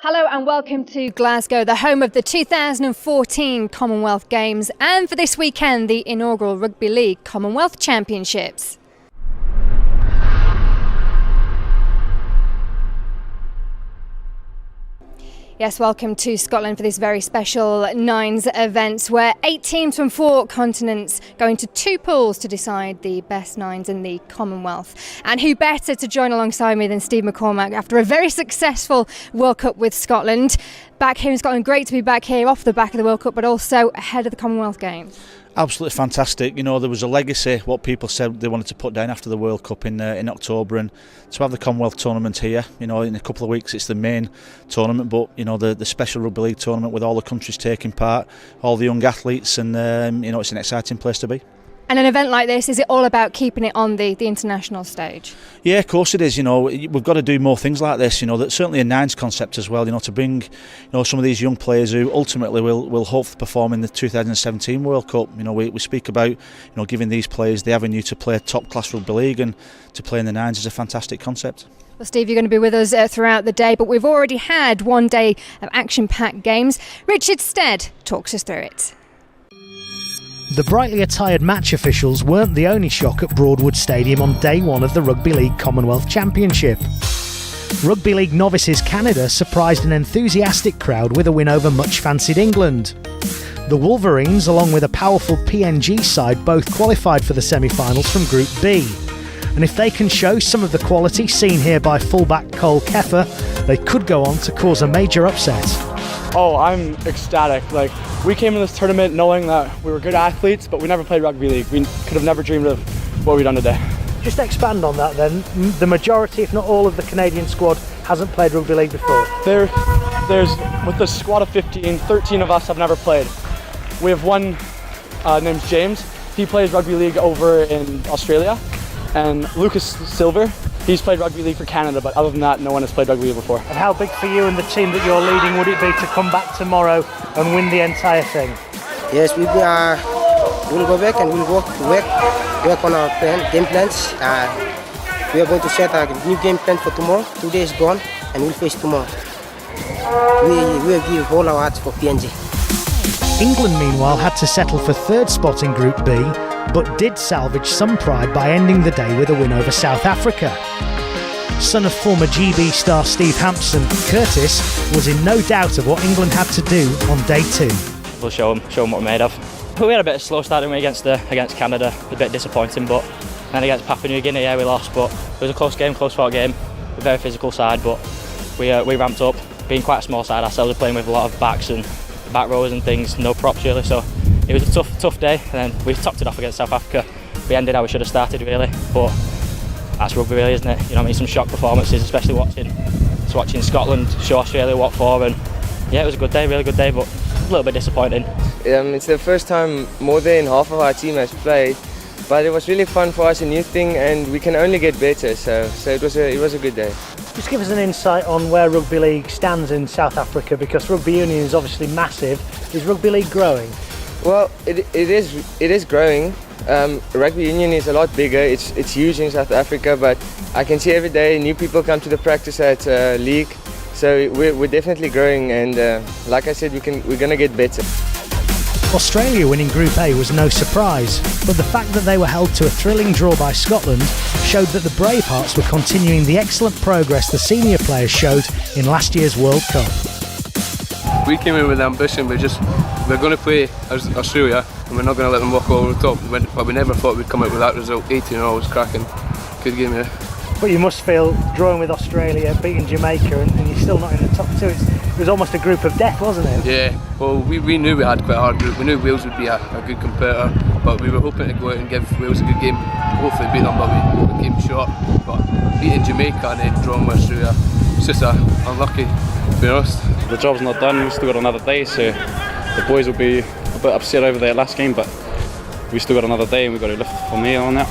Hello and welcome to Glasgow, the home of the 2014 Commonwealth Games, and for this weekend the inaugural Rugby League Commonwealth Championships. Yes, welcome to Scotland for this very special Nines event where 8 teams from 4 continents go into 2 pools to decide the best Nines in the Commonwealth. And who better to join alongside me than Steve McCormack after a very successful World Cup with Scotland. Back here in Scotland, great to be back here off the back of the World Cup but also ahead of the Commonwealth Games. Absolutely fantastic. You know, there was a legacy, what people said they wanted to put down after the World Cup in October, and to have the Commonwealth tournament here, you know, in a couple of weeks it's the main tournament, but you know, the special Rugby League tournament with all the countries taking part, all the young athletes, and you know, it's an exciting place to be. And an event like this, is it all about keeping it on the international stage? Yeah, of course it is. You know, we've got to do more things like this. You know, that certainly a Nines concept as well. You know, to bring, you know, some of these young players who ultimately will hopefully perform in the 2017 World Cup. You know, we speak about, you know, giving these players the avenue to play top class rugby league, and to play in the Nines is a fantastic concept. Well, Steve, you're going to be with us throughout the day, but we've already had one day of action-packed games. Richard Stead talks us through it. The brightly attired match officials weren't the only shock at Broadwood Stadium on day one of the Rugby League Commonwealth Championship. Rugby League Novices Canada surprised an enthusiastic crowd with a win over much-fancied England. The Wolverines, along with a powerful PNG side, both qualified for the semi-finals from Group B. And if they can show some of the quality seen here by fullback Cole Keffer, they could go on to cause a major upset. Oh, I'm ecstatic. Like, we came in this tournament knowing that we were good athletes, but we never played rugby league. We could have never dreamed of what we've done today. Just expand on that then. The majority, if not all, of the Canadian squad hasn't played rugby league before. There's with the squad of 15, 13 of us have never played. We have one named James. He plays rugby league over in Australia, and Lucas Silver. He's played rugby league for Canada, but other than that, no one has played rugby league before. And how big for you and the team that you're leading would it be to come back tomorrow and win the entire thing? Yes, we'll go back and we'll work on our game plans. We are going to set a new game plan for tomorrow. Today is gone, and we'll face tomorrow. We will give all our hearts for PNG. England, meanwhile, had to settle for 3rd spot in Group B, but did salvage some pride by ending the day with a win over South Africa. Son of former GB star Steve Hampson, Curtis was in no doubt of what England had to do on day 2. We'll show them what we're made of. We had a bit of slow start against Canada, a bit disappointing, but then against Papua New Guinea, yeah, we lost, but it was a close game, close fought game, a very physical side, but we ramped up. Being quite a small side ourselves, we're playing with a lot of backs and back rows and things, no props really, so it was a tough day, and then we topped it off against South Africa. We ended how we should have started really, but that's rugby really, isn't it? You know what I mean, some shock performances, especially watching Scotland show Australia what for, and yeah, it was a good day, really good day, but a little bit disappointing. It's the first time more than half of our team has played, but it was really fun for us, a new thing, and we can only get better, so it was a good day. Just give us an insight on where rugby league stands in South Africa, because rugby union is obviously massive. Is rugby league growing? Well, it is growing. Rugby union is a lot bigger. It's huge in South Africa, but I can see every day new people come to the practice at league. So we're definitely growing, and like I said, we're going to get better. Australia winning Group A was no surprise, but the fact that they were held to a thrilling draw by Scotland showed that the Bravehearts were continuing the excellent progress the senior players showed in last year's World Cup. We came in with ambition, we're going to play as Australia and we're not going to let them walk all over the top, but we never thought we'd come out with that result. 18-0 was cracking. Good game, yeah. But you must feel, drawing with Australia, beating Jamaica, and you're still not in the top 2. It was almost a group of death, wasn't it? Yeah, well, we knew we had quite a hard group. We knew Wales would be a good competitor, but we were hoping to go out and give Wales a good game. Hopefully beat them, but we came short. But beating Jamaica and then drawing with Australia, it's just unlucky, to be honest. The job's not done, we've still got another day, so the boys will be a bit upset over their last game, but we've still got another day and we've got to lift from here on out.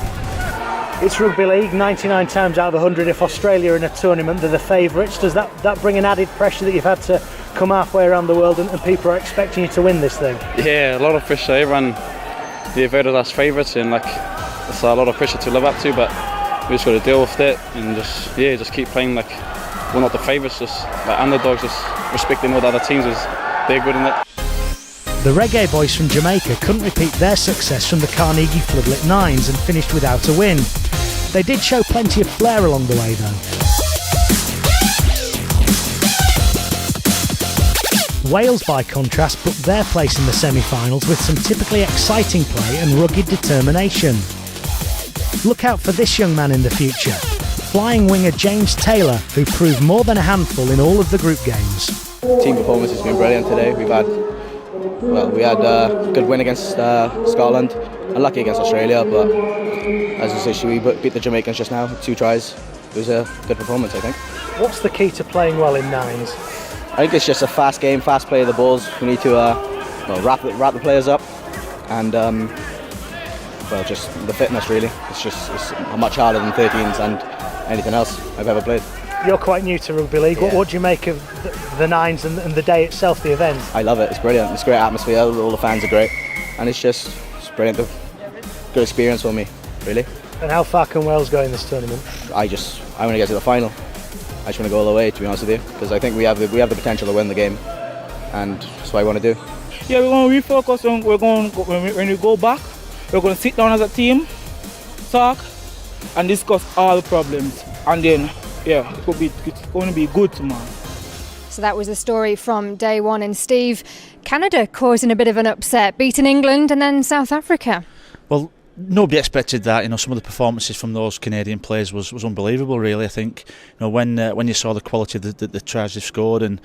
It's rugby league, 99 times out of 100 if Australia are in a tournament, they're the favourites. Does that bring an added pressure that you've had to come halfway around the world and people are expecting you to win this thing? Yeah, a lot of pressure. Everyone, they voted us favourites, and it's a lot of pressure to live up to, but we just got to deal with it and just keep playing like we're not the favourites, just like underdogs, just respecting what other teams is. They're good in it. The Reggae Boys from Jamaica couldn't repeat their success from the Carnegie Floodlit Nines and finished without a win. They did show plenty of flair along the way though. Wales, by contrast, booked their place in the semi-finals with some typically exciting play and rugged determination. Look out for this young man in the future, flying winger James Taylor, who proved more than a handful in all of the group games. Team performance has been brilliant today. We had a good win against Scotland, unlucky against Australia, but as I say, we beat the Jamaicans just now, 2 tries. It was a good performance, I think. What's the key to playing well in nines? I think it's just a fast game, fast play of the balls. We need to wrap the players up, and just the fitness really. It's much harder than 13s and anything else I've ever played. You're quite new to rugby league. Yeah. What do you make of the nines and the day itself, the event? I love it. It's brilliant. It's a great atmosphere. All the fans are great, and it's brilliant. Good experience for me, really. And how far can Wales go in this tournament? I want to get to the final. I just want to go all the way, to be honest with you, because I think we have the potential to win the game, and that's what I want to do. Yeah, we're going to refocus on. When we go back, we're going to sit down as a team, talk, and discuss all the problems, and then it's going to be good tomorrow. So that was the story from day one. And Steve, Canada causing a bit of an upset, beating England and then South Africa. Well, nobody expected that. Some of the performances from those Canadian players was unbelievable, really. I think when you saw the quality of the tries they've scored, and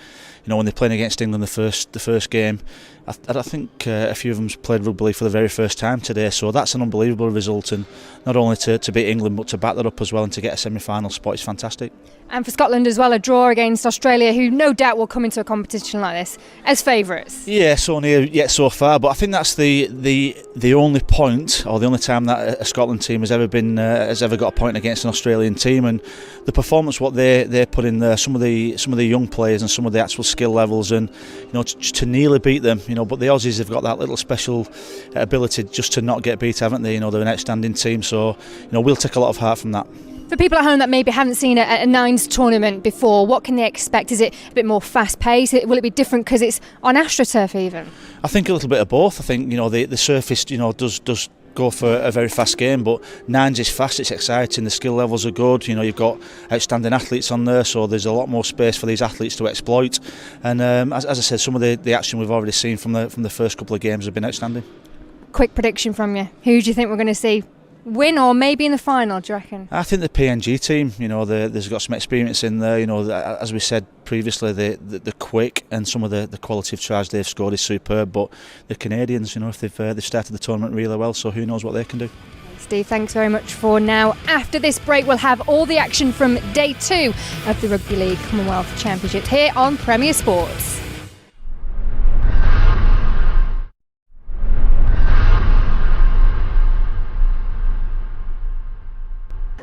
when they're playing against England the first game, I think a few of them played rugby league for the very first time today. So that's an unbelievable result, and not only to beat England but to back that up as well and to get a semi-final spot is fantastic. And for Scotland as well, a draw against Australia, who no doubt will come into a competition like this as favourites. Yeah, so near yet so far, but I think that's the only point, or the only time that a Scotland team has ever got a point against an Australian team, and the performance what they put in there, some of the young players and some of the actual skill levels, and to nearly beat them, but the Aussies have got that little special ability just to not get beat, haven't they? They're an outstanding team, so we'll take a lot of heart from that. For people at home that maybe haven't seen a nines tournament before, what can they expect? Is it a bit more fast-paced? Will it be different because it's on AstroTurf even? I think a little bit of both. I think the surface does go for a very fast game, but nines is fast, it's exciting, the skill levels are good. You've got outstanding athletes on there, so there's a lot more space for these athletes to exploit. And as I said, some of the action we've already seen from the first couple of games have been outstanding. Quick prediction from you. Who do you think we're going to see win, or maybe in the final, do you reckon? I think the PNG team, there's got some experience in there. As we said previously, they're quick, and some of the quality of tries they've scored is superb. But the Canadians, if they've started the tournament really well, so who knows what they can do. Steve, thanks very much for now. After this break, we'll have all the action from day 2 of the Rugby League Commonwealth Championship here on Premier Sports.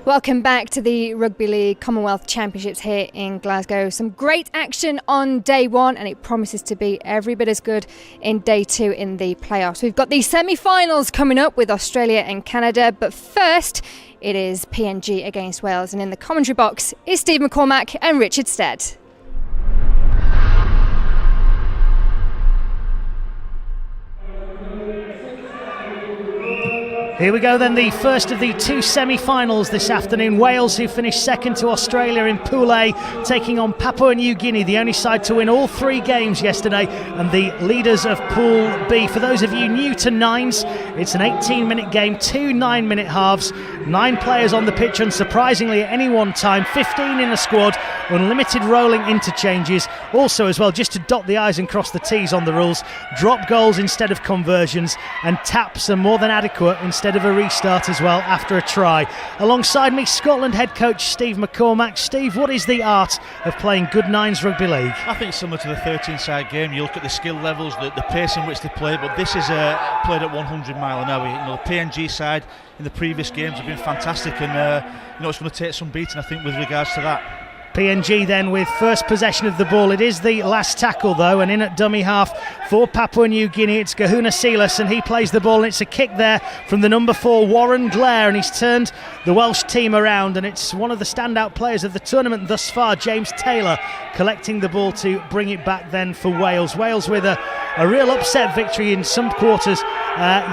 Welcome back to the Rugby League Commonwealth Championships here in Glasgow. Some great action on day 1, and it promises to be every bit as good in day 2 in the playoffs. We've got the semi-finals coming up with Australia and Canada, but first it is PNG against Wales, and in the commentary box is Steve McCormack and Richard Stead. Here we go then, the first of the 2 semi-finals this afternoon. Wales, who finished second to Australia in Pool A, taking on Papua New Guinea, the only side to win all 3 games yesterday, and the leaders of Pool B. For those of you new to nines, it's an 18-minute game, 2 9-minute halves, 9 players on the pitch, unsurprisingly at any one time, 15 in a squad, unlimited rolling interchanges. Also as well, just to dot the I's and cross the T's on the rules, drop goals instead of conversions, and taps are more than adequate instead of a restart as well after a try. Alongside me, Scotland head coach Steve McCormack. Steve, what is the art of playing good nines rugby league? I think similar to the 13-side game, you look at the skill levels, the pace in which they play, but this is played at 100 mile an hour. The PNG side in the previous games have been fantastic, and it's going to take some beating, I think, with regards to that. PNG then with first possession of the ball. It is the last tackle though, and in at dummy half for Papua New Guinea, it's Kahuna Silas, and he plays the ball, and it's a kick there from the number 4 Warren Blair, and he's turned the Welsh team around, and it's one of the standout players of the tournament thus far, James Taylor, collecting the ball to bring it back then for Wales. Wales with a real upset victory in some quarters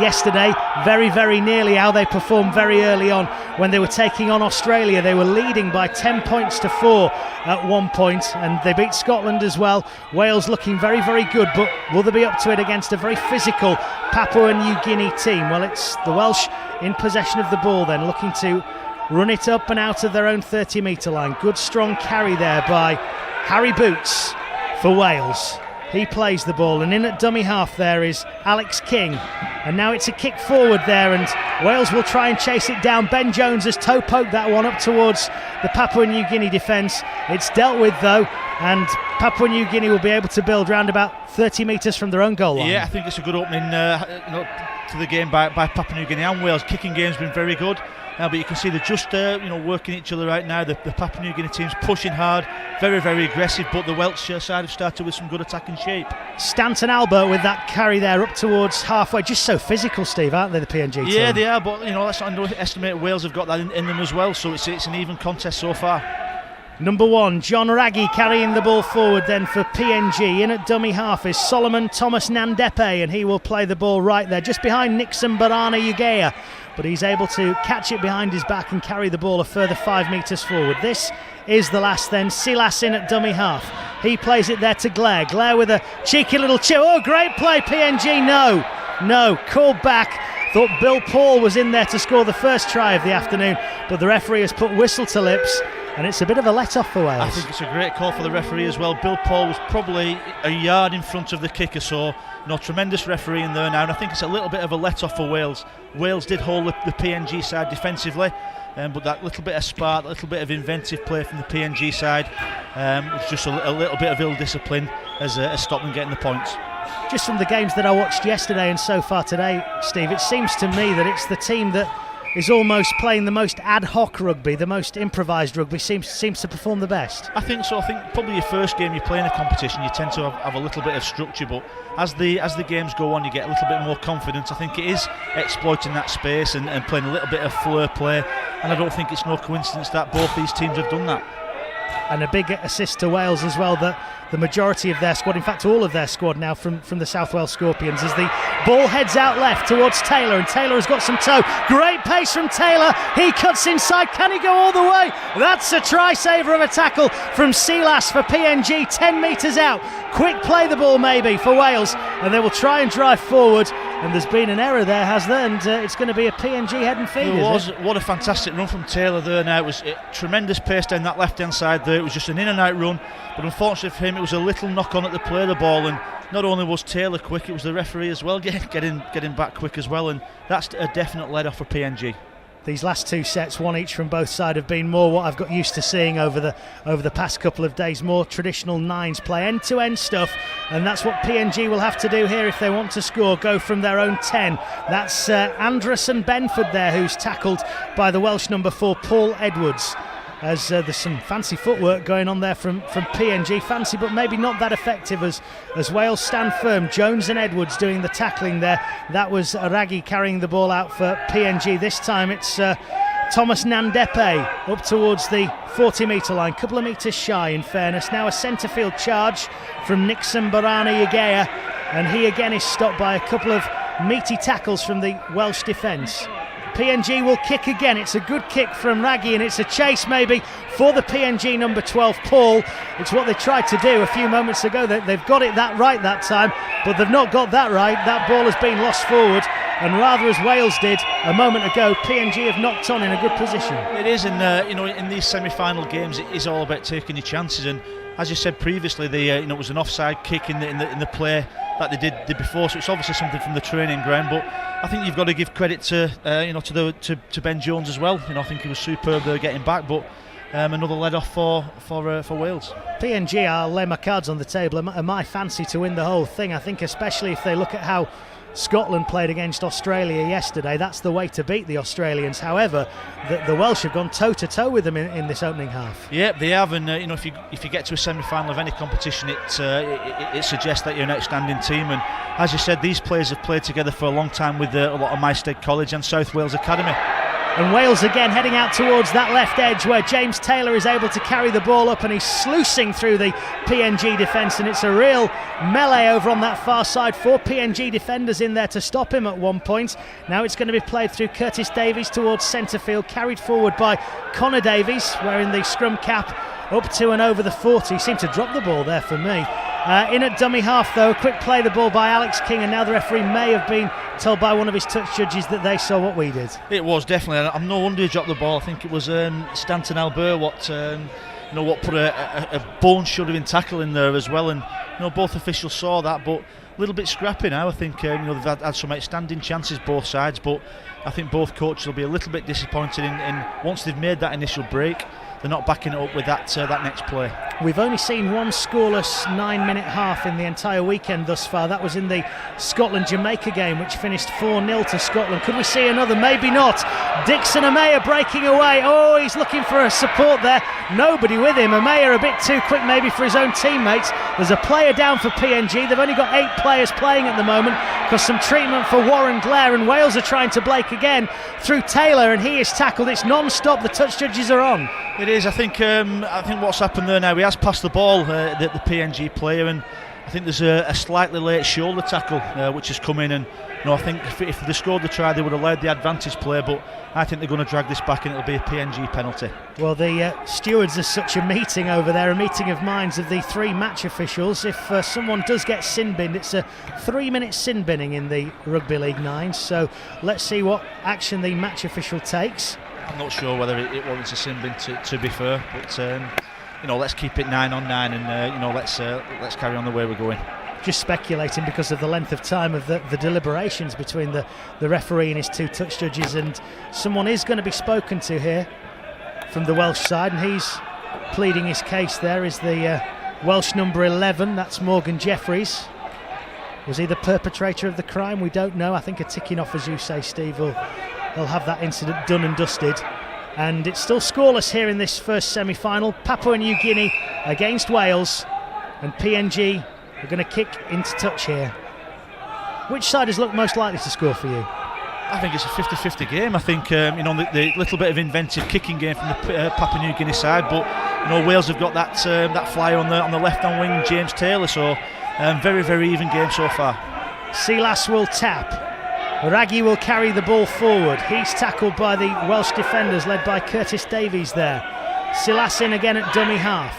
yesterday, very, very nearly how they performed very early on when they were taking on Australia. They were leading by 10 points to 4 at one point, and they beat Scotland as well. Wales looking very, very good, but will they be up to it against a very physical Papua New Guinea team? Well, it's the Welsh in possession of the ball then, looking to run it up and out of their own 30-metre line. Good strong carry there by Harry Boots for Wales. He plays the ball, and in at dummy half there is Alex King, and now it's a kick forward there, and Wales will try and chase it down. Ben Jones has toe poked that one up towards the Papua New Guinea defence. It's dealt with though, and Papua New Guinea will be able to build round about 30 metres from their own goal line. Yeah, I think it's a good opening to the game by Papua New Guinea and Wales. Kicking game's been very good. But you can see they're just working each other right now. The Papua New Guinea team's pushing hard, very, very aggressive, but the Welsh side have started with some good attacking shape. Stanton Albert with that carry there up towards halfway. Just so physical, Steve, aren't they, the PNG team? Yeah, they are, but let's not underestimate Wales have got that in them as well, so it's an even contest so far. Number 1, John Raggi carrying the ball forward then for PNG. In at dummy half is Solomon Thomas Nandepe, and he will play the ball right there, just behind Nixon Barana Ugea. But he's able to catch it behind his back and carry the ball a further 5 metres forward. This is the last then. Silas in at dummy half. He plays it there to Glare. Glare with a cheeky little chip. Oh, great play, PNG. No, called back. Thought Bill Paul was in there to score the first try of the afternoon, but the referee has put whistle to lips, and it's a bit of a let-off for Wales. I think it's a great call for the referee as well. Bill Paul was probably a yard in front of the kicker, so tremendous refereeing there now, and I think it's a little bit of a let-off for Wales. Wales did hold the PNG side defensively, but that little bit of spark, a little bit of inventive play from the PNG side was just a little bit of ill-discipline as stopped them getting the points. Just from the games that I watched yesterday and so far today, Steve, it seems to me that it's the team that is almost playing the most ad hoc rugby, the most improvised rugby, seems to perform the best. I think so. I think probably your first game you play in a competition, you tend to have a little bit of structure, but as the games go on, you get a little bit more confidence. I think it is exploiting that space and playing a little bit of flair play, and I don't think it's no coincidence that both these teams have done that. And a big assist to Wales as well, that the majority of their squad, in fact all of their squad now from the South Wales Scorpions, as the ball heads out left towards Taylor, and Taylor has got some toe. Great pace from Taylor, he cuts inside, can he go all the way? That's a try saver of a tackle from Silas for PNG, 10 metres out. Quick play the ball maybe for Wales, and they will try and drive forward, and there's been an error there, has there, and it's going to be a PNG head and feed. What a fantastic run from Taylor there now. It was tremendous pace down that left hand side there. It was just an in and out run, but unfortunately for him it was a little knock on at the play of the ball, and not only was Taylor quick, it was the referee as well getting back quick as well, and that's a definite let off for PNG. These last 2 sets, one each from both sides, have been more what I've got used to seeing over the past couple of days, more traditional nines play, end-to-end stuff, and that's what PNG will have to do here if they want to score, go from their own 10. That's Anderson Benford there, who's tackled by the Welsh number 4, Paul Edwards. As there's some fancy footwork going on there from PNG, fancy but maybe not that effective as Wales stand firm. Jones and Edwards doing the tackling there. That was Raggi carrying the ball out for PNG. This time it's Thomas Nandepe up towards the 40 metre line, couple of metres shy in fairness. Now a centre field charge from Nixon Barana Ugea, and he again is stopped by a couple of meaty tackles from the Welsh defence. PNG will kick again. It's a good kick from Raggi, and it's a chase maybe for the PNG number 12, Paul. It's what they tried to do a few moments ago. They've got it that right that time, but they've not got that right. That ball has been lost forward, and rather as Wales did a moment ago, PNG have knocked on in a good position. It is, and in these semi-final games, it is all about taking your chances. And as you said previously, it was an offside kick in the play that they did before, so it's obviously something from the training ground. But I think you've got to give credit to Ben Jones as well. I think he was superb there getting back, but another let off for Wales. PNG, I'll lay my cards on the table, are my fancy to win the whole thing. I think especially if they look at how Scotland played against Australia yesterday. That's the way to beat the Australians. However, the Welsh have gone toe-to-toe with them in this opening half. Yeah, they have, and if you get to a semi-final of any competition, it suggests that you're an outstanding team. And as you said, these players have played together for a long time with a lot of Maested College and South Wales Academy. And Wales again heading out towards that left edge where James Taylor is able to carry the ball up, and he's sluicing through the PNG defence, and it's a real melee over on that far side. 4 PNG defenders in there to stop him at one point. Now it's going to be played through Curtis Davies towards centre field, carried forward by Connor Davies, wearing the scrum cap up to and over the 40. He seemed to drop the ball there for me. In at dummy half though, quick play the ball by Alex King, and now the referee may have been told by one of his touch judges that they saw what we did. It was definitely. I'm no wonder he dropped the ball. I think it was Stanton Albert what put a bone shuddering tackle in there as well, and both officials saw that, but a little bit scrappy now. I think they've had some outstanding chances both sides, but I think both coaches will be a little bit disappointed in once they've made that initial break, they're not backing it up with that next play. We've only seen one scoreless 9-minute half in the entire weekend thus far. That was in the Scotland-Jamaica game, which finished 4-0 to Scotland. Could we see another? Maybe not. Dixon Amaya breaking away. Oh, he's looking for a support there. Nobody with him. Amaya a bit too quick maybe for his own teammates. There's a player down for PNG. They've only got 8 players playing at the moment because some treatment for Warren Blair, and Wales are trying to break again through Taylor, and he is tackled. It's non-stop. The touch judges are on. It is. I think what's happened there now, he has passed the ball, the PNG player, and I think there's a slightly late shoulder tackle which has come in, and I think if they scored the try they would have allowed the advantage play, but I think they're going to drag this back and it'll be a PNG penalty. Well, the stewards are such a meeting over there, a meeting of minds of the 3 match officials. If someone does get sin-binned, it's a 3-minute sin-binning in the Rugby League 9, so let's see what action the match official takes. I'm not sure whether it warrants a sin bin to be fair, but let's keep it 9 on 9, and let's carry on the way we're going. Just speculating because of the length of time of the deliberations between the referee and his 2 touch judges, and someone is going to be spoken to here from the Welsh side, and he's pleading his case. There is the Welsh number 11, that's Morgan Jeffries. Was he the perpetrator of the crime? We don't know. I think a ticking off, as you say, Steve, will have that incident done and dusted. And it's still scoreless here in this first semi-final. Papua New Guinea against Wales, and PNG are going to kick into touch here. Which side has looked most likely to score for you? I think it's a 50-50 game. I think the little bit of inventive kicking game from the Papua New Guinea side, but Wales have got that flyer on the left-hand wing, James Taylor. So very, very even game so far. Silas will tap. Rugby will carry the ball forward. He's tackled by the Welsh defenders led by Curtis Davies there. Silas in again at dummy half,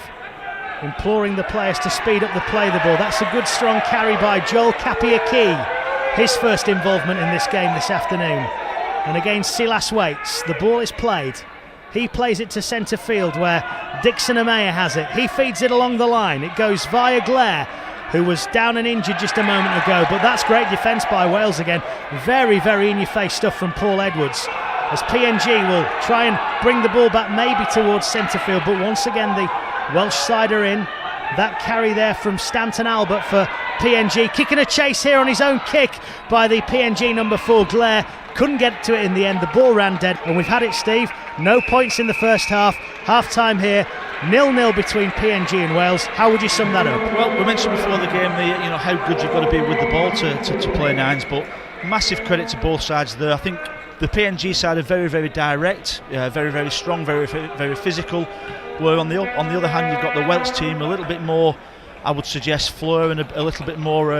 imploring the players to speed up the play the ball. That's a good strong carry by Joel Kapiaki, his first involvement in this game this afternoon. And again Silas waits. The ball is played. He plays it to centre field where Dixon Amaya has it. He feeds it along the line. It goes via Blair, who was down and injured just a moment ago, but that's great defence by Wales again. Very, very in-your-face stuff from Paul Edwards, as PNG will try and bring the ball back maybe towards centre field, but once again the Welsh side are in. That carry there from Stanton Albert for PNG, kicking a chase here on his own kick by the PNG number 4, Blair. Couldn't get to it in the end, the ball ran dead, and we've had it, Steve. No points in the first half, half-time here. 0-0 between PNG and Wales. How would you sum that up? Well, we mentioned before the game how good you've got to be with the ball to play nines, but massive credit to both sides there. I think the PNG side are very, very direct, very, very strong, very, very physical, where on the other hand you've got the Welsh team a little bit more, I would suggest, flair and a little bit more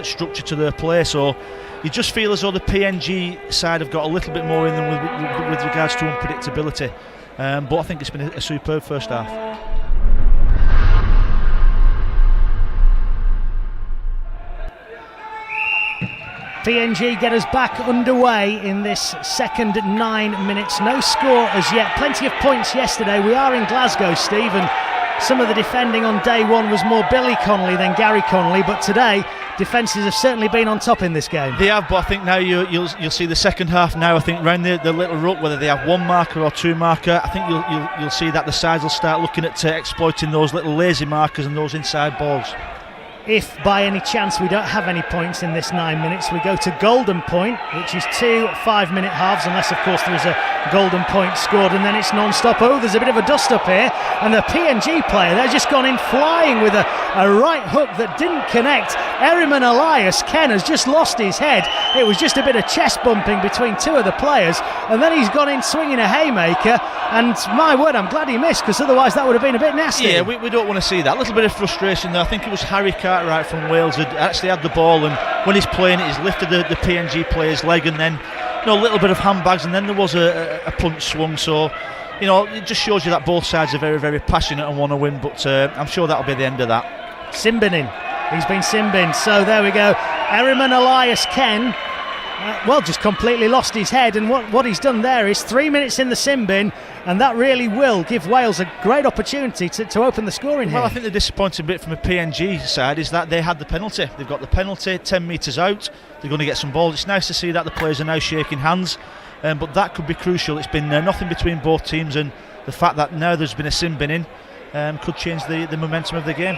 structure to their play. So you just feel as though the PNG side have got a little bit more in them with regards to unpredictability. But I think it's been a superb first half. PNG get us back underway in this second 9 minutes. No score as yet. Plenty of points yesterday. We are in Glasgow, Steve, and some of the defending on day one was more Billy Connolly than Gary Connolly, but today defences have certainly been on top in this game. They have, but I think now you'll see the second half now. I think round the little ruck, whether they have 1 marker or 2 marker, I think you'll see that the sides will start looking at exploiting those little lazy markers and those inside balls. If by any chance we don't have any points in this 9 minutes, we go to golden point, which is 2 5-minute halves, unless of course there is a golden point scored, and then it's non-stop. Oh, there's a bit of a dust up here, and the PNG player, they've just gone in flying with a right hook that didn't connect. Eriman Elias Ken has just lost his head. It was just a bit of chest bumping between two of the players, and then he's gone in swinging a haymaker, and my word, I'm glad he missed, because otherwise that would have been a bit nasty. Yeah, we don't want to see that. A little bit of frustration there. I think it was Harry Cartwright from Wales had actually had the ball, and when he's playing it, he's lifted the PNG player's leg, and then a little bit of handbags, and then there was a punch swung. So it just shows you that both sides are very, very passionate and want to win, but I'm sure that'll be the end of that. Simbin He's been sin-binned, so there we go. Eriman Elias Ken, just completely lost his head, and what he's done there is 3 minutes in the sin bin, and that really will give Wales a great opportunity to open the scoring here. Well, I think the disappointing bit from the PNG side is that they had the penalty. They've got the penalty 10 metres out. They're going to get some balls. It's nice to see that the players are now shaking hands, but that could be crucial. It's been nothing between both teams, and the fact that now there's been a sin binning could change the momentum of the game.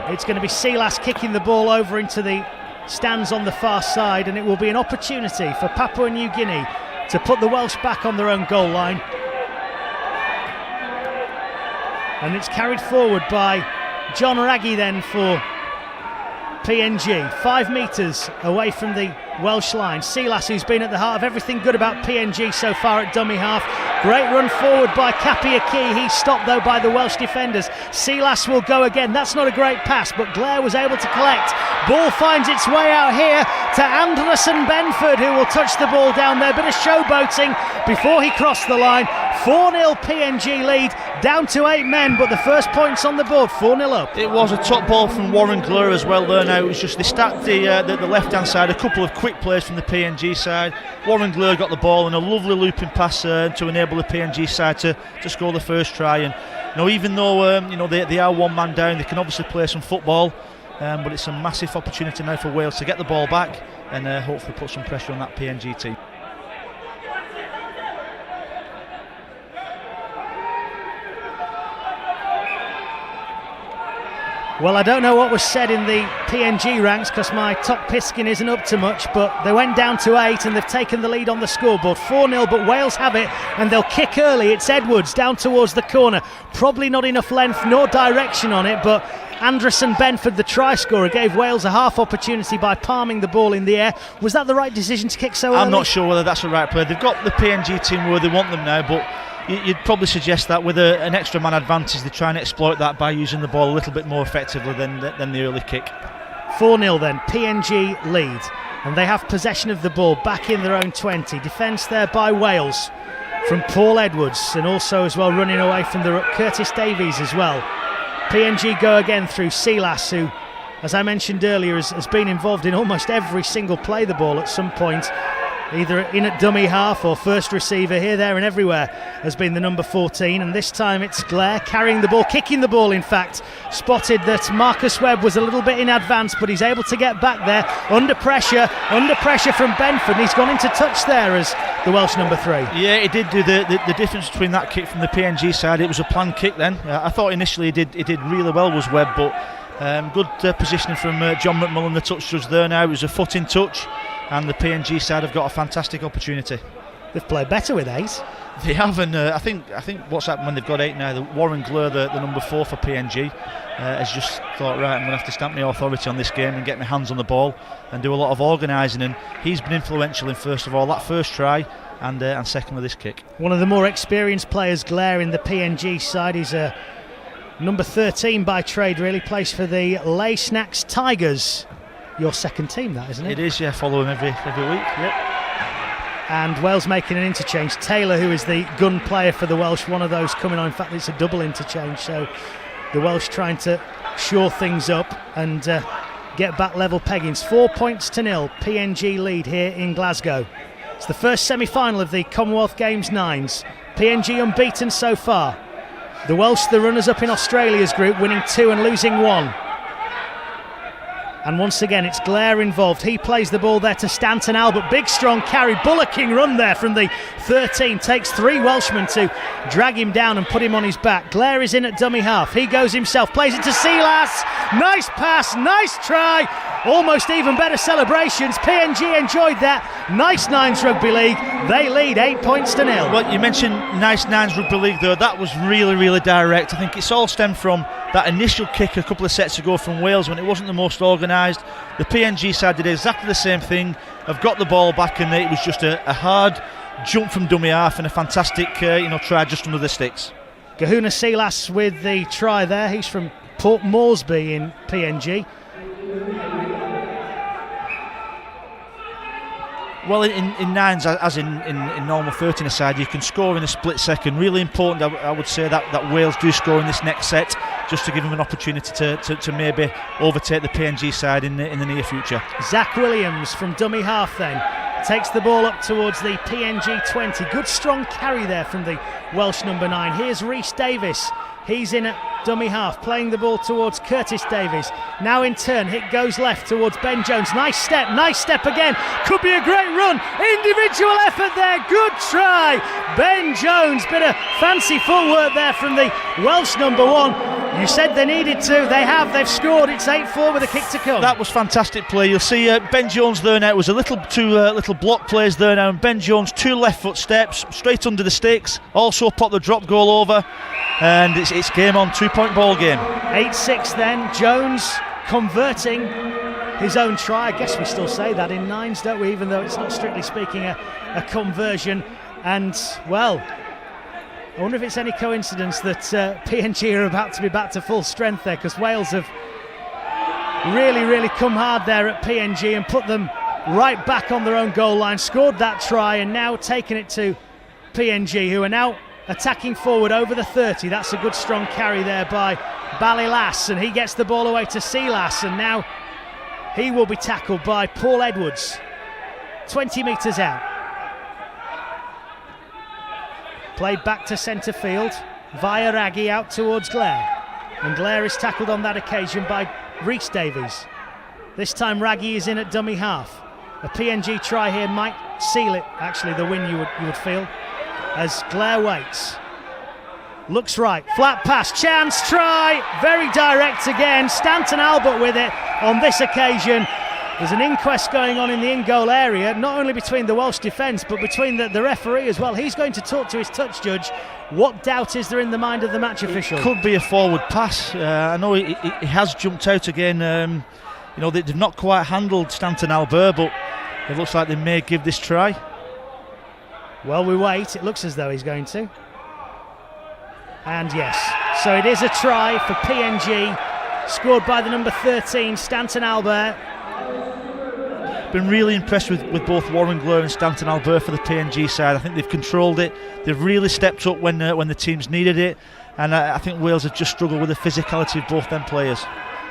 It's going to be Silas kicking the ball over into the stands on the far side, and it will be an opportunity for Papua New Guinea to put the Welsh back on their own goal line. And it's carried forward by John Raggy then for PNG, 5 metres away from the Welsh line. Silas, who's been at the heart of everything good about PNG so far at dummy half. Great run forward by Kapi Aki. He's stopped though by the Welsh defenders. Silas will go again. That's not a great pass, but Blair was able to collect. Ball finds its way out here to Anderson Benford, who will touch the ball down there. Bit of showboating before he crossed the line. 4-0 PNG lead, down to 8 men, but the first point's on the board, 4-0 up. It was a top ball from Warren Glure as well there now. It was just they stacked the left-hand side, a couple of quick plays from the PNG side. Warren Glure got the ball and a lovely looping pass to enable the PNG side to score the first try. And even though they are one man down, they can obviously play some football, but it's a massive opportunity now for Wales to get the ball back and hopefully put some pressure on that PNG team. Well, I don't know what was said in the PNG ranks because my top piskin isn't up to much, but they went down to 8 and they've taken the lead on the scoreboard. 4-0, but Wales have it and they'll kick early. It's Edwards down towards the corner. Probably not enough length nor direction on it, but Anderson Benford, the try scorer, gave Wales a half opportunity by palming the ball in the air. Was that the right decision to kick so early? I'm not sure whether that's the right play. They've got the PNG team where they want them now, but you'd probably suggest that with an extra man advantage, they try and exploit that by using the ball a little bit more effectively than the early kick. 4-0 then, PNG lead, and they have possession of the ball back in their own 20. Defence there by Wales from Paul Edwards, and also as well running away from the Curtis Davies as well. PNG go again through Silas, who, as I mentioned earlier, has been involved in almost every single play the ball at some point, either in at dummy half or first receiver. Here, there and everywhere has been the number 14, and this time it's Blair carrying the ball, kicking the ball in fact. Spotted that Marcus Webb was a little bit in advance, but he's able to get back there under pressure from Benford, and he's gone into touch there as the Welsh number 3. Yeah, he did do the difference between that kick from the PNG side. It was a planned kick then. I thought initially he did really well, was Webb, but good positioning from John McMullen, the touch judge there now. It was a foot in touch, and the PNG side have got a fantastic opportunity. They've played better with 8. They have, and I think what's happened when they've got 8 now, the Warren Glure, the number 4 for PNG, has just thought, right, I'm going to have to stamp my authority on this game and get my hands on the ball and do a lot of organising, and he's been influential in, first of all, that first try, and second with this kick. One of the more experienced players, Glare, in the PNG side. He's a number 13 by trade, really, plays for the Lay Snacks Tigers. Your second team, that, isn't it? It is, yeah. Follow him every week. Yep. And Wales making an interchange. Taylor, who is the gun player for the Welsh, one of those coming on. In fact, it's a double interchange. So the Welsh trying to shore things up and get back level peggings. 4 points to 0. PNG lead here in Glasgow. It's the first semi-final of the Commonwealth Games 9s. PNG unbeaten so far. The Welsh, the runners-up in Australia's group, winning 2 and losing 1. And once again, it's Blair involved. He plays the ball there to Stanton Albert. Big, strong carry. Bullocking run there from the 13. Takes 3 Welshmen to drag him down and put him on his back. Blair is in at dummy half. He goes himself. Plays it to Silas. Nice pass. Nice try. Almost even better celebrations. PNG enjoyed that. Nice Nines Rugby League. They lead 8 points to 0. Well, you mentioned Nice Nines Rugby League though. That was really, really direct. I think it's all stemmed from that initial kick a couple of sets ago from Wales when it wasn't the most organised. The PNG side did exactly the same thing. Have got the ball back, and it was just a hard jump from dummy half and a fantastic try just under the sticks. Kahuna Silas with the try there. He's from Port Moresby in PNG. Well, in nines, as in normal 13-a-side, you can score in a split second. Really important, I would say, that Wales do score in this next set, just to give them an opportunity to maybe overtake the PNG side in the near future. Zach Williams from dummy half then takes the ball up towards the PNG 20. Good strong carry there from the Welsh number 9. Here's Rhys Davis. He's in at dummy half, playing the ball towards Curtis Davies. Now in turn, it goes left towards Ben Jones. Nice step again. Could be a great run. Individual effort there. Good try. Ben Jones. Bit of fancy footwork there from the Welsh number 1. You said they needed to. They have. They've scored. It's 8-4 with a kick to come. That was fantastic play. You'll see Ben Jones there now. It was a little block plays there now. And Ben Jones, 2 left foot steps straight under the sticks. Also popped the drop goal over. And it's game on, 2-point ball game. 8-6 then. Jones converting his own try. I guess we still say that in nines, don't we? Even though it's not strictly speaking a conversion. And, well, I wonder if it's any coincidence that PNG are about to be back to full strength there, because Wales have really, really come hard there at PNG and put them right back on their own goal line, scored that try, and now taken it to PNG, who are now attacking forward over the 30. That's a good strong carry there by Balilas, and he gets the ball away to Silas, and now he will be tackled by Paul Edwards 20 metres out. Played back to centre field via Raggy out towards Blair, and Blair is tackled on that occasion by Rhys Davies. This time Raggy is in at dummy half. A PNG try here might seal it, actually, the win you would feel, as Blair waits. Looks right, flat pass, chance, try, very direct again. Stanton Albert with it on this occasion. There's an inquest going on in the in-goal area, not only between the Welsh defence, but between the referee as well. He's going to talk to his touch judge. What doubt is there in the mind of the match official? It could be a forward pass. I know he has jumped out again. They've not quite handled Stanton Albert, but it looks like they may give this try. Well, we wait. It looks as though he's going to. And yes, so it is a try for PNG, scored by the number 13, Stanton Albert. Been really impressed with both Warren Glure and Stanton Albert for the PNG side. I think they've controlled it. They've really stepped up when the teams needed it. And I think Wales have just struggled with the physicality of both them players.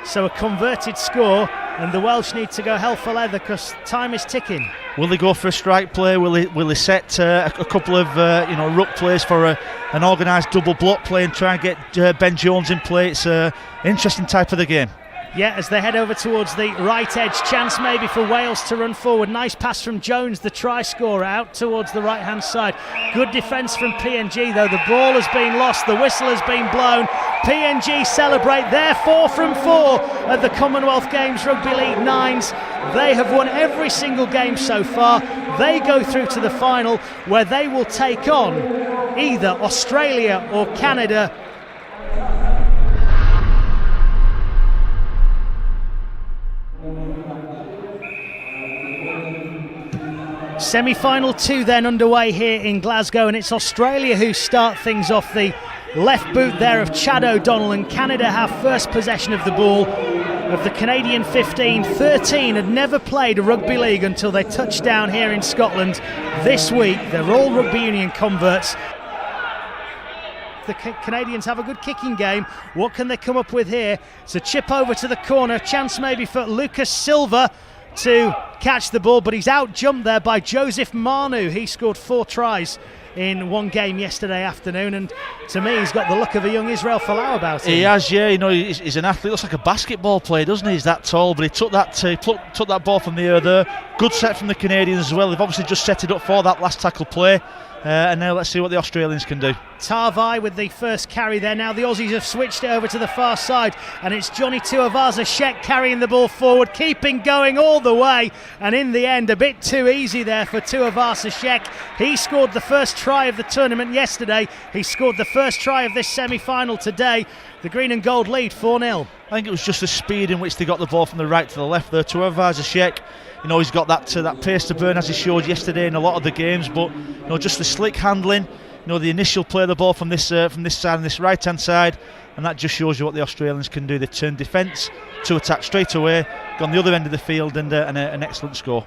So a converted score, and the Welsh need to go hell for leather because time is ticking. Will they go for a strike play? Will they set a couple of ruck plays for an organised double block play and try and get Ben Jones in play? It's an interesting type of the game. Yeah, as they head over towards the right edge, chance maybe for Wales to run forward. Nice pass from Jones, the try scorer, out towards the right hand side. Good defence from PNG though. The ball has been lost, the whistle has been blown. PNG celebrate their 4 from 4 at the Commonwealth Games Rugby League Nines. They have won every single game so far. They go through to the final, where they will take on either Australia or Canada. Semi-final 2 then underway here in Glasgow, and it's Australia who start things off. The left boot there of Chad O'Donnell, and Canada have first possession of the ball of the Canadian 15. 13 had never played a rugby league until they touched down here in Scotland this week. They're all rugby union converts. The Canadians have a good kicking game. What can they come up with here? It's a chip over to the corner, chance maybe for Lucas Silva to catch the ball, but he's out jumped there by Joseph Manu. He scored 4 tries in one game yesterday afternoon, and to me he's got the look of a young Israel Folau about him. He has, yeah. You know, he's an athlete. Looks like a basketball player, doesn't he? He's that tall, but he took that ball from the air there. Good set from the Canadians as well. They've obviously just set it up for that last tackle play. And now let's see what the Australians can do. Tarvai with the first carry there. Now the Aussies have switched it over to the far side, and it's Johnny Tuivasa-Sheck carrying the ball forward, keeping going all the way, and in the end a bit too easy there for Tuivasa-Sheck. He scored the first try of the tournament yesterday. He scored the first try of this semi-final today. The green and gold lead 4-0. I think it was just the speed in which they got the ball from the right to the left there. Tuivasa-Sheck, you know, he's got that pace to burn, as he showed yesterday in a lot of the games, but you know, just the slick handling, you know, the initial play of the ball from this side and this right hand side, and that just shows you what the Australians can do. They've turned defence to attack straight away, gone the other end of the field, and an excellent score.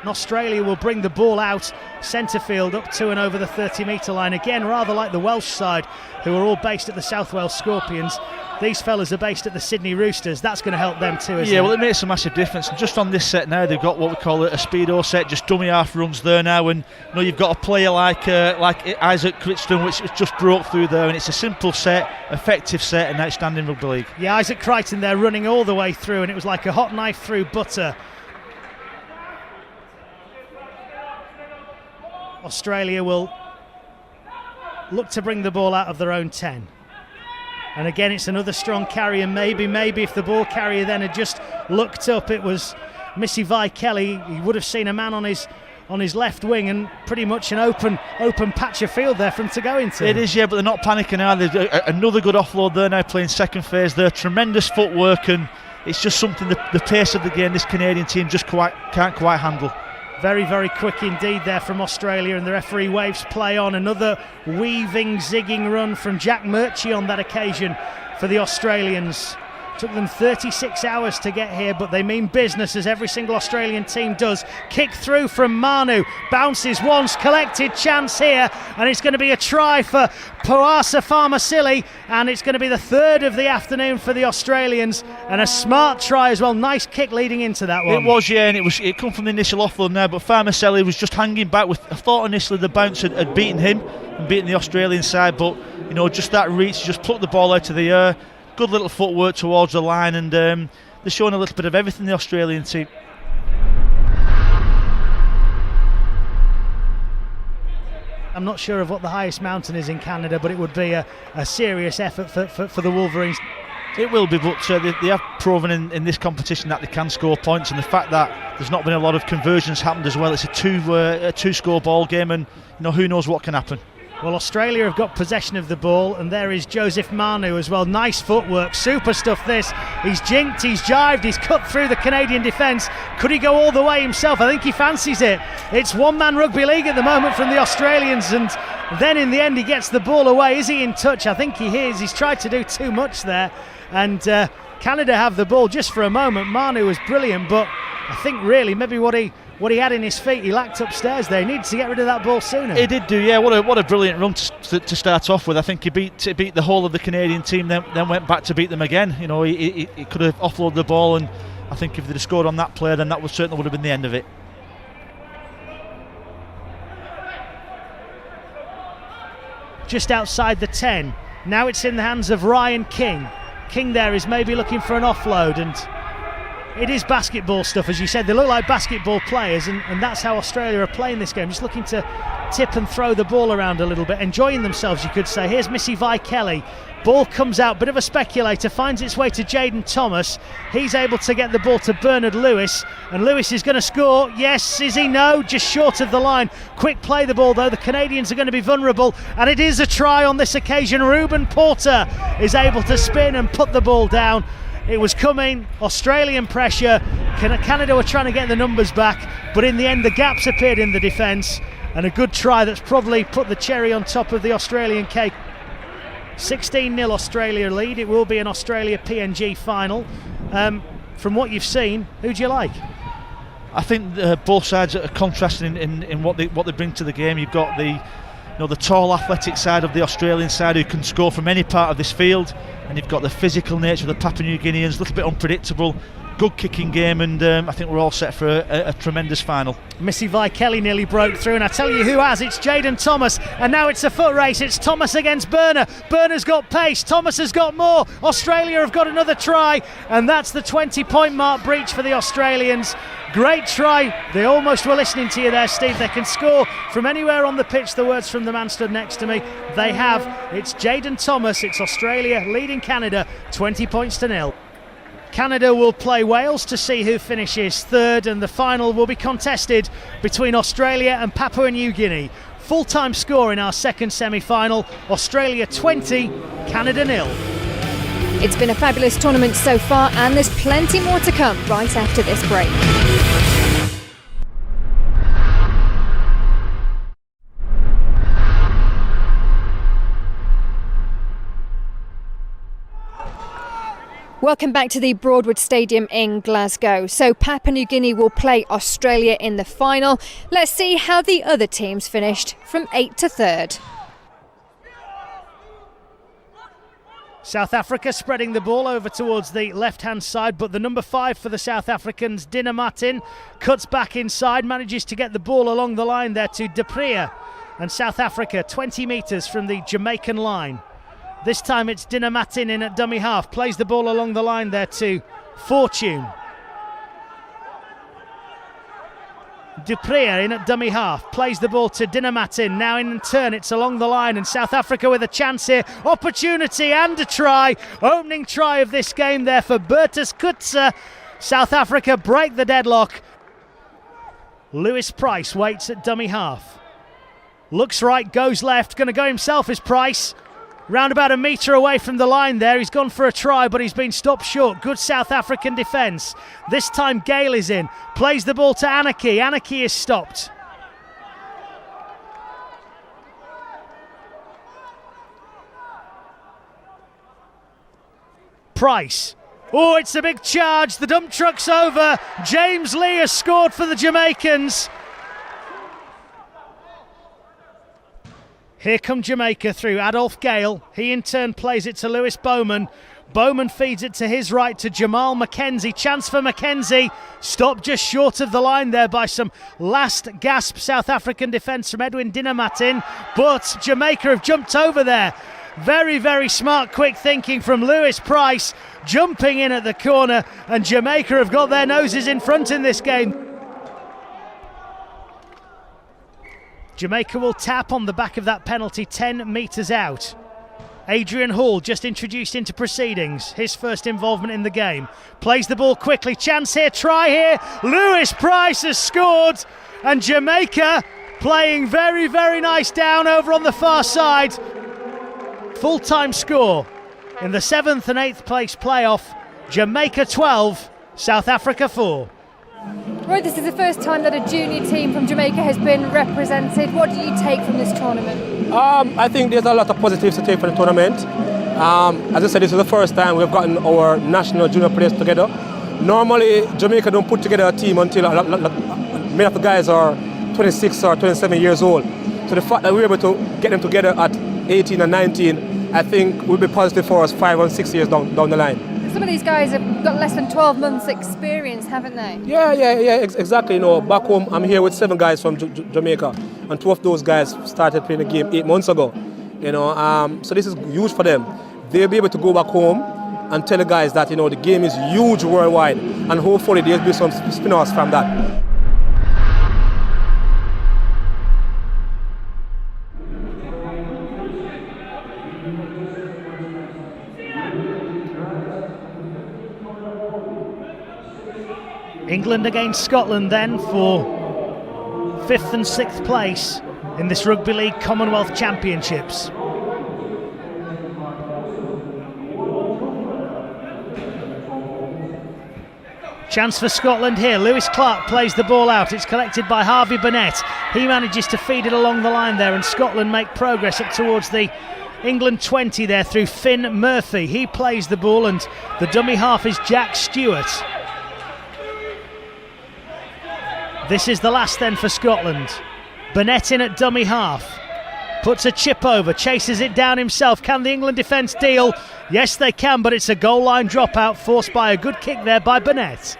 And Australia will bring the ball out centre field up to and over the 30-metre line. Again, rather like the Welsh side, who are all based at the South Wales Scorpions. These fellas are based at the Sydney Roosters. That's going to help them too, isn't it? Yeah, well, it makes a massive difference. And just on this set now, they've got what we call a speedo set, just dummy half runs there now. And you know, you've got a player like Isaac Crichton, which just broke through there. And it's a simple set, effective set, and outstanding rugby league. Yeah, Isaac Crichton there running all the way through, and it was like a hot knife through butter. Australia will look to bring the ball out of their own 10. And again, it's another strong carry, and maybe if the ball carrier then had just looked up, it was Missy Vi Kelly. He would have seen a man on his left wing, and pretty much an open patch of field there for him to go into. It is, yeah, but they're not panicking either. Another good offload there now, playing second phase there. Tremendous footwork, and it's just something, the pace of the game this Canadian team just can't quite handle. Very, very quick indeed there from Australia, and the referee waves play on. Another weaving, zigging run from Jack Murchie on that occasion for the Australians. Took them 36 hours to get here, but they mean business, as every single Australian team does. Kick through from Manu, bounces once, collected chance here, and it's going to be a try for Poasa Farmasili, and it's going to be the third of the afternoon for the Australians, and a smart try as well. Nice kick leading into that one. It was, yeah, and it come from the initial offload now, but Farmasili was just hanging back. I thought initially the bounce had beaten him and beaten the Australian side, but you know, just that reach, just plucked the ball out of the air. Good little footwork towards the line, and they're showing a little bit of everything, the Australian team. I'm not sure of what the highest mountain is in Canada, but it would be a serious effort for the Wolverines. It will be, but they have proven in this competition that they can score points, and the fact that there's not been a lot of conversions happened as well. It's a two-score ball game, and you know, who knows what can happen. Well, Australia have got possession of the ball, and there is Joseph Manu as well. Nice footwork, super stuff this. He's jinked, he's jived, he's cut through the Canadian defence. Could he go all the way himself? I think he fancies it. It's one-man rugby league at the moment from the Australians, and then in the end he gets the ball away. Is he in touch? I think he is. He's tried to do too much there, and Canada have the ball just for a moment. Manu was brilliant, but I think really maybe what he had in his feet, he lacked upstairs there. He needed to get rid of that ball sooner. He did do, yeah. What a brilliant run to start off with. I think he beat the whole of the Canadian team, then went back to beat them again. You know, he could have offloaded the ball, and I think if they'd have scored on that play, then that certainly would have been the end of it. Just outside the 10. Now it's in the hands of Ryan King. King there is maybe looking for an offload, and it is basketball stuff, as you said. They look like basketball players, and that's how Australia are playing this game, just looking to tip and throw the ball around a little bit, enjoying themselves, you could say. Here's Missy Vi Kelly. Ball comes out, bit of a speculator, finds its way to Jaden Thomas. He's able to get the ball to Bernard Lewis, and Lewis is going to score. Yes, is he? No, just short of the line. Quick play the ball though. The Canadians are going to be vulnerable, and it is a try on this occasion. Ruben Porter is able to spin and put the ball down. It was coming, Australian pressure. Canada were trying to get the numbers back, but in the end the gaps appeared in the defence, and a good try that's probably put the cherry on top of the Australian cake. 16-0 Australia lead. It will be an Australia PNG final. From what you've seen, who do you like? I think both sides are contrasting in what they bring to the game. You've got the tall athletic side of the Australian side, who can score from any part of this field, and you've got the physical nature of the Papua New Guineans, a little bit unpredictable, good kicking game, and I think we're all set for a tremendous final. Missy Kelly nearly broke through, and I tell you who has. It's Jaden Thomas, and now it's a foot race. It's Thomas against Berner. Berner's got pace, Thomas has got more. Australia have got another try, and that's the 20-point mark breach for the Australians. Great try. They almost were listening to you there, Steve. They can score from anywhere on the pitch. The words from the man stood next to me. They have. It's Jaden Thomas. It's Australia leading Canada 20 points to 0. Canada will play Wales to see who finishes third, and the final will be contested between Australia and Papua New Guinea. Full-time score in our second semi-final: Australia 20, Canada 0. It's been a fabulous tournament so far, and there's plenty more to come right after this break. Welcome back to the Broadwood Stadium in Glasgow. So Papua New Guinea will play Australia in the final. Let's see how the other teams finished from 8 to 3rd. South Africa spreading the ball over towards the left-hand side, but the number 5 for the South Africans, Dinah Martin, cuts back inside, manages to get the ball along the line there to De Prier. And South Africa 20 metres from the Jamaican line. This time it's Dinah Martin in at dummy half, plays the ball along the line there to Fortune. De Prier in at dummy half, plays the ball to Dinah Martin. Now in turn it's along the line, and South Africa with a chance here. Opportunity and a try. Opening try of this game there for Bertus Kutzer. South Africa break the deadlock. Lewis Price waits at dummy half. Looks right, goes left, going to go himself is Price. Round about a metre away from the line there. He's gone for a try, but he's been stopped short. Good South African defence. This time Gale is in. Plays the ball to Anarchy. Anarchy is stopped. Price. Oh, it's a big charge. The dump truck's over. James Lee has scored for the Jamaicans. Here come Jamaica through Adolph Gale. He in turn plays it to Lewis Bowman. Bowman feeds it to his right to Jamal McKenzie. Chance for McKenzie. Stopped just short of the line there by some last gasp South African defence from Edwin Dinah Martin. But Jamaica have jumped over there. Very, very smart, quick thinking from Lewis Price. Jumping in at the corner. And Jamaica have got their noses in front in this game. Jamaica will tap on the back of that penalty 10 metres out. Adrian Hall just introduced into proceedings, his first involvement in the game. Plays the ball quickly, chance here, try here. Lewis Price has scored, and Jamaica playing very, very nice down over on the far side. Full-time score in the 7th and 8th place playoff. Jamaica 12, South Africa 4. Roy, this is the first time that a junior team from Jamaica has been represented. What do you take from this tournament? I think there's a lot of positives to take from the tournament. As I said, this is the first time we've gotten our national junior players together. Normally, Jamaica don't put together a team until many of the guys are 26 or 27 years old. So the fact that we're able to get them together at 18 and 19, I think will be positive for us 5 and 6 years down the line. Some of these guys have got less than 12 months experience, haven't they? Yeah, exactly. You know, back home, I'm here with 7 guys from Jamaica, and 2 of those guys started playing the game 8 months ago. You know, so this is huge for them. They'll be able to go back home and tell the guys that, you know, the game is huge worldwide, and hopefully there'll be some spin-offs from that. England against Scotland then for 5th and 6th place in this Rugby League Commonwealth Championships. Chance for Scotland here. Lewis Clark plays the ball out. It's collected by Harvey Burnett. He manages to feed it along the line there, and Scotland make progress up towards the England 20 there through Finn Murphy. He plays the ball, and the dummy half is Jack Stewart. This is the last then for Scotland. Burnett in at dummy half. Puts a chip over, chases it down himself. Can the England defence deal? Yes, they can, but it's a goal line dropout forced by a good kick there by Burnett.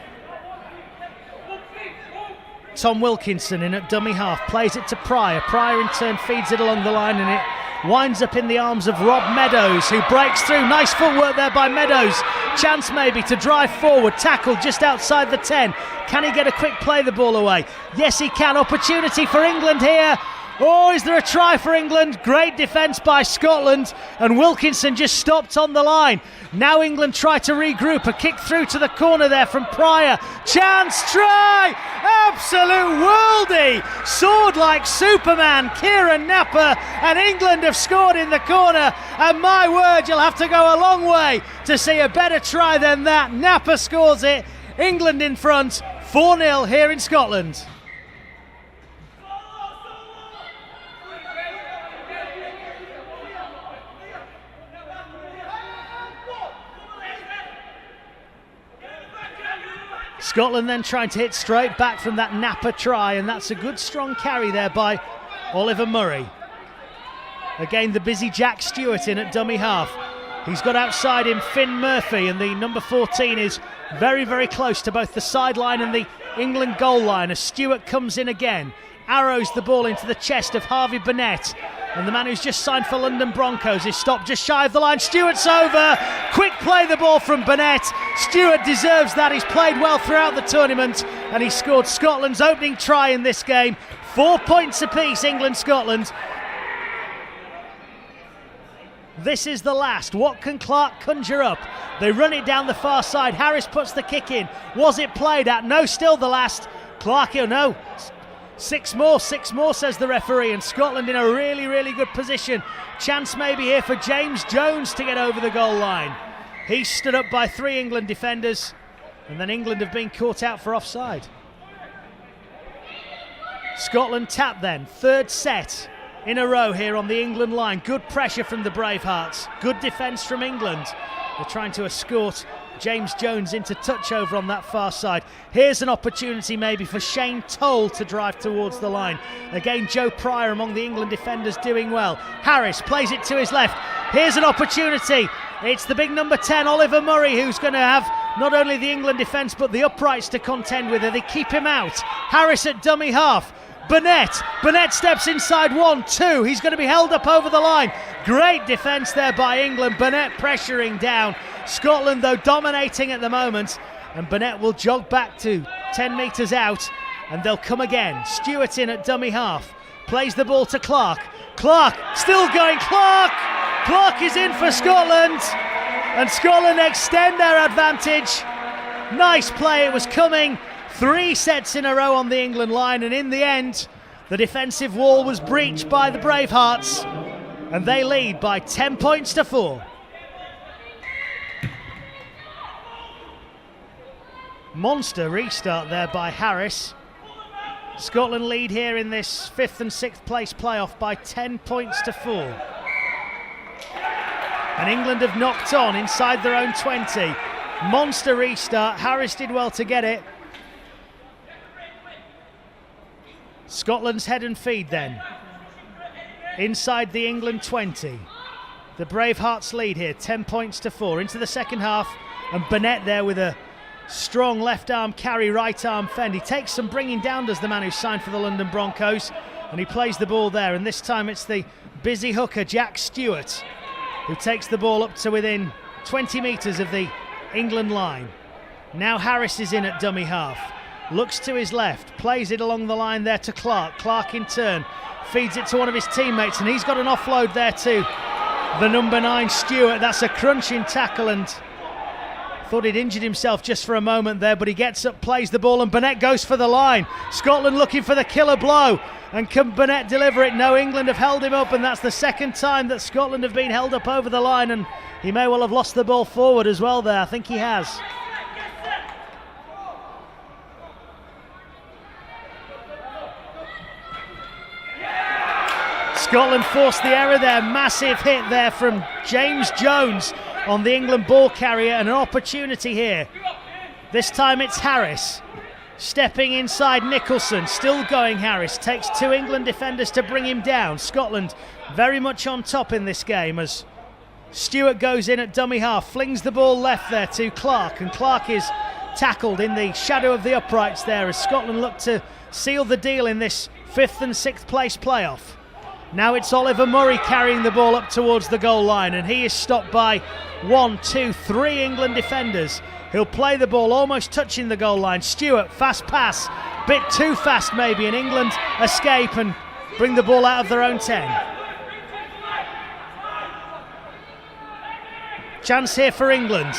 Tom Wilkinson in at dummy half, plays it to Pryor. Pryor in turn feeds it along the line and it winds up in the arms of Rob Meadows, who breaks through. Nice footwork there by Meadows. Chance maybe to drive forward, tackled just outside the 10. Can he get a quick play the ball away? Yes, he can. Opportunity for England here. Oh, is there a try for England? Great defence by Scotland, and Wilkinson just stopped on the line. Now England try to regroup. A kick through to the corner there from Pryor. Chance, try! Absolute worldie! Soared like Superman, Kieran Napper, and England have scored in the corner. And my word, you'll have to go a long way to see a better try than that. Napper scores it. England in front, 4-0 here in Scotland. Scotland then trying to hit straight back from that Napper try, and that's a good strong carry there by Oliver Murray. Again, the busy Jack Stewart in at dummy half. He's got outside him Finn Murphy, and the number 14 is very, very close to both the sideline and the England goal line as Stewart comes in again. Arrows the ball into the chest of Harvey Burnett. And the man who's just signed for London Broncos is stopped just shy of the line. Stewart's over. Quick play the ball from Burnett. Stewart deserves that. He's played well throughout the tournament and he scored Scotland's opening try in this game. 4 points apiece, England-Scotland. This is the last. What can Clark conjure up? They run it down the far side. Harris puts the kick in. Was it played at? No, still the last. Clark, no. Six more, says the referee, and Scotland in a really, really good position. Chance maybe here for James Jones to get over the goal line. He's stood up by 3 England defenders, and then England have been caught out for offside. Scotland tap then, 3rd set in a row here on the England line. Good pressure from the Bravehearts, good defence from England. They're trying to escort James Jones into touch over on that far side. Here's an opportunity maybe for Shane Toll to drive towards the line. Again, Joe Pryor among the England defenders doing well. Harris plays it to his left. Here's an opportunity. It's the big number 10, Oliver Murray, who's going to have not only the England defence but the uprights to contend with her. They keep him out. Harris at dummy half. Burnett steps inside 1, 2. He's going to be held up over the line. Great defence there by England. Burnett pressuring down. Scotland, though, dominating at the moment. And Burnett will jog back to 10 metres out. And they'll come again. Stewart in at dummy half. Plays the ball to Clark. Clark still going. Clark is in for Scotland. And Scotland extend their advantage. Nice play. It was coming. 3 sets in a row on the England line, and in the end, the defensive wall was breached by the Bravehearts, and they lead by 10 points to 4. Monster restart there by Harris. Scotland lead here in this 5th and 6th place playoff by 10 points to 4. And England have knocked on inside their own 20. Monster restart. Harris did well to get it. Scotland's head and feed then. Inside the England 20. The Bravehearts lead here, 10 points to 4. Into the second half, and Burnett there with a strong left arm carry, right arm fend. He takes some bringing down, does the man who signed for the London Broncos, and he plays the ball there. And this time it's the busy hooker, Jack Stewart, who takes the ball up to within 20 metres of the England line. Now Harris is in at dummy half. Looks to his left, plays it along the line there to Clark. Clark in turn feeds it to one of his teammates, and he's got an offload there to the number 9 Stewart. That's a crunching tackle, and thought he'd injured himself just for a moment there, but he gets up, plays the ball, and Burnett goes for the line. Scotland looking for the killer blow, and can Burnett deliver it? No, England have held him up, and that's the second time that Scotland have been held up over the line, and he may well have lost the ball forward as well there. I think he has. Scotland forced the error there. Massive hit there from James Jones on the England ball carrier, and an opportunity here. This time it's Harris stepping inside Nicholson. Still going Harris. Takes 2 England defenders to bring him down. Scotland very much on top in this game as Stewart goes in at dummy half, flings the ball left there to Clark, and Clark is tackled in the shadow of the uprights there as Scotland look to seal the deal in this 5th and 6th place playoff. Now it's Oliver Murray carrying the ball up towards the goal line, and he is stopped by 1, 2, 3 England defenders. He'll play the ball almost touching the goal line. Stewart, fast pass, bit too fast maybe, and England escape and bring the ball out of their own 10. Chance here for England.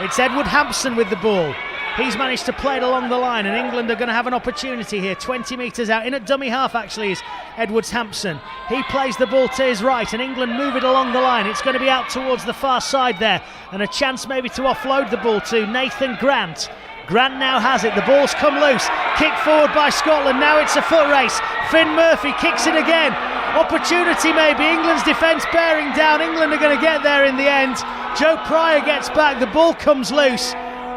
It's Edward Hampson with the ball. He's managed to play it along the line, and England are going to have an opportunity here. 20 metres out, in at dummy half actually is Edwards Hampson. He plays the ball to his right, and England move it along the line. It's going to be out towards the far side there, and a chance maybe to offload the ball to Nathan Grant. Grant now has it, the ball's come loose, kick forward by Scotland, now it's a foot race. Finn Murphy kicks it again, opportunity maybe, England's defence bearing down, England are going to get there in the end. Joe Pryor gets back, the ball comes loose,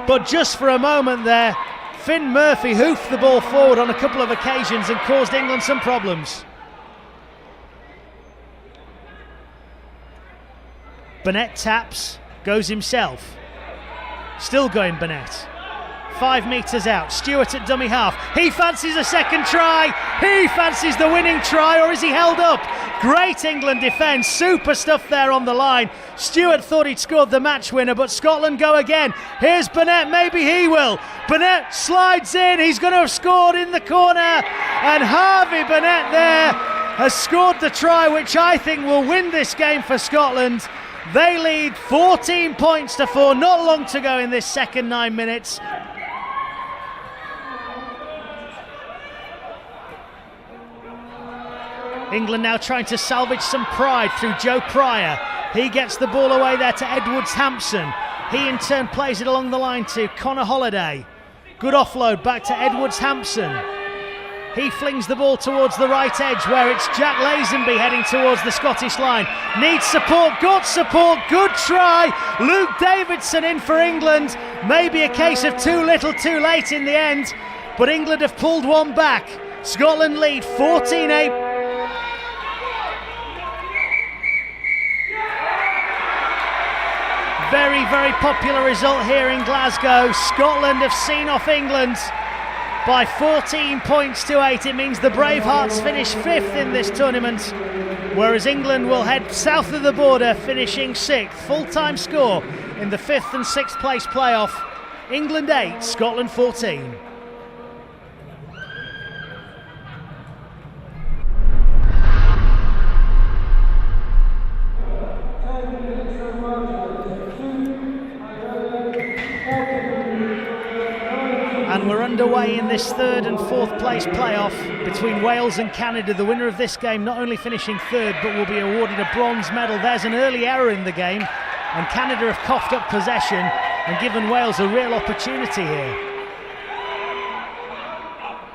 but just for a moment there, Finn Murphy hoofed the ball forward on a couple of occasions and caused England some problems. Burnett taps, goes himself, still going Burnett. 5 metres out, Stewart at dummy half, he fancies a second try, he fancies the winning try, or is he held up? Great England defence, super stuff there on the line. Stewart thought he'd scored the match winner, but Scotland go again. Here's Burnett, maybe he will. Burnett slides in, he's going to have scored in the corner, and Harvey Burnett there has scored the try, which I think will win this game for Scotland. They lead 14 points to 4, not long to go in this second 9 minutes. England now trying to salvage some pride through Joe Pryor. He gets the ball away there to Edwards Hampson. He in turn plays it along the line to Connor Holliday. Good offload back to Edwards Hampson. He flings the ball towards the right edge where it's Jack Lazenby heading towards the Scottish line. Needs support, got support, good try. Luke Davidson in for England. Maybe a case of too little too late in the end, but England have pulled one back. Scotland lead 14-8. Very, very popular result here in Glasgow. Scotland have seen off England by 14 points to 8. It means the Bravehearts finish 5th in this tournament, whereas England will head south of the border, finishing 6th. Full-time score in the 5th and 6th place playoff. England 8, Scotland 14. And we're underway in this 3rd and 4th place playoff between Wales and Canada. The winner of this game not only finishing 3rd, but will be awarded a bronze medal. There's an early error in the game, and Canada have coughed up possession and given Wales a real opportunity here.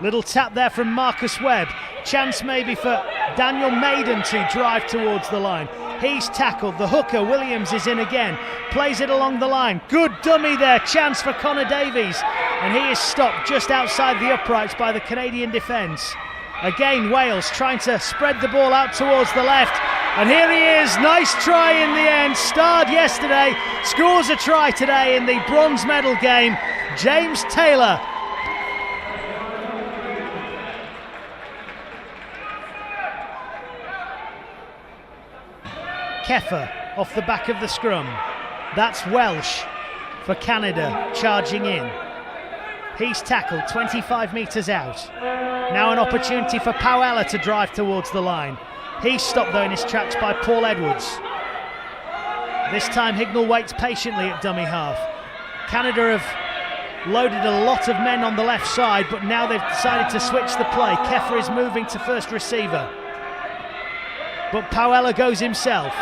Little tap there from Marcus Webb. Chance maybe for Daniel Maiden to drive towards the line. He's tackled. The hooker, Williams, is in again. Plays it along the line. Good dummy there. Chance for Connor Davies. And he is stopped just outside the uprights by the Canadian defence. Again, Wales trying to spread the ball out towards the left. And here he is. Nice try in the end. Starred yesterday. Scores a try today in the bronze medal game. James Taylor. Keffer off the back of the scrum. That's Welsh for Canada charging in. He's tackled 25 metres out. Now an opportunity for Powella to drive towards the line. He's stopped though in his tracks by Paul Edwards. This time Hignell waits patiently at dummy half. Canada have loaded a lot of men on the left side, but now they've decided to switch the play. Keffer is moving to first receiver, but Powella goes himself.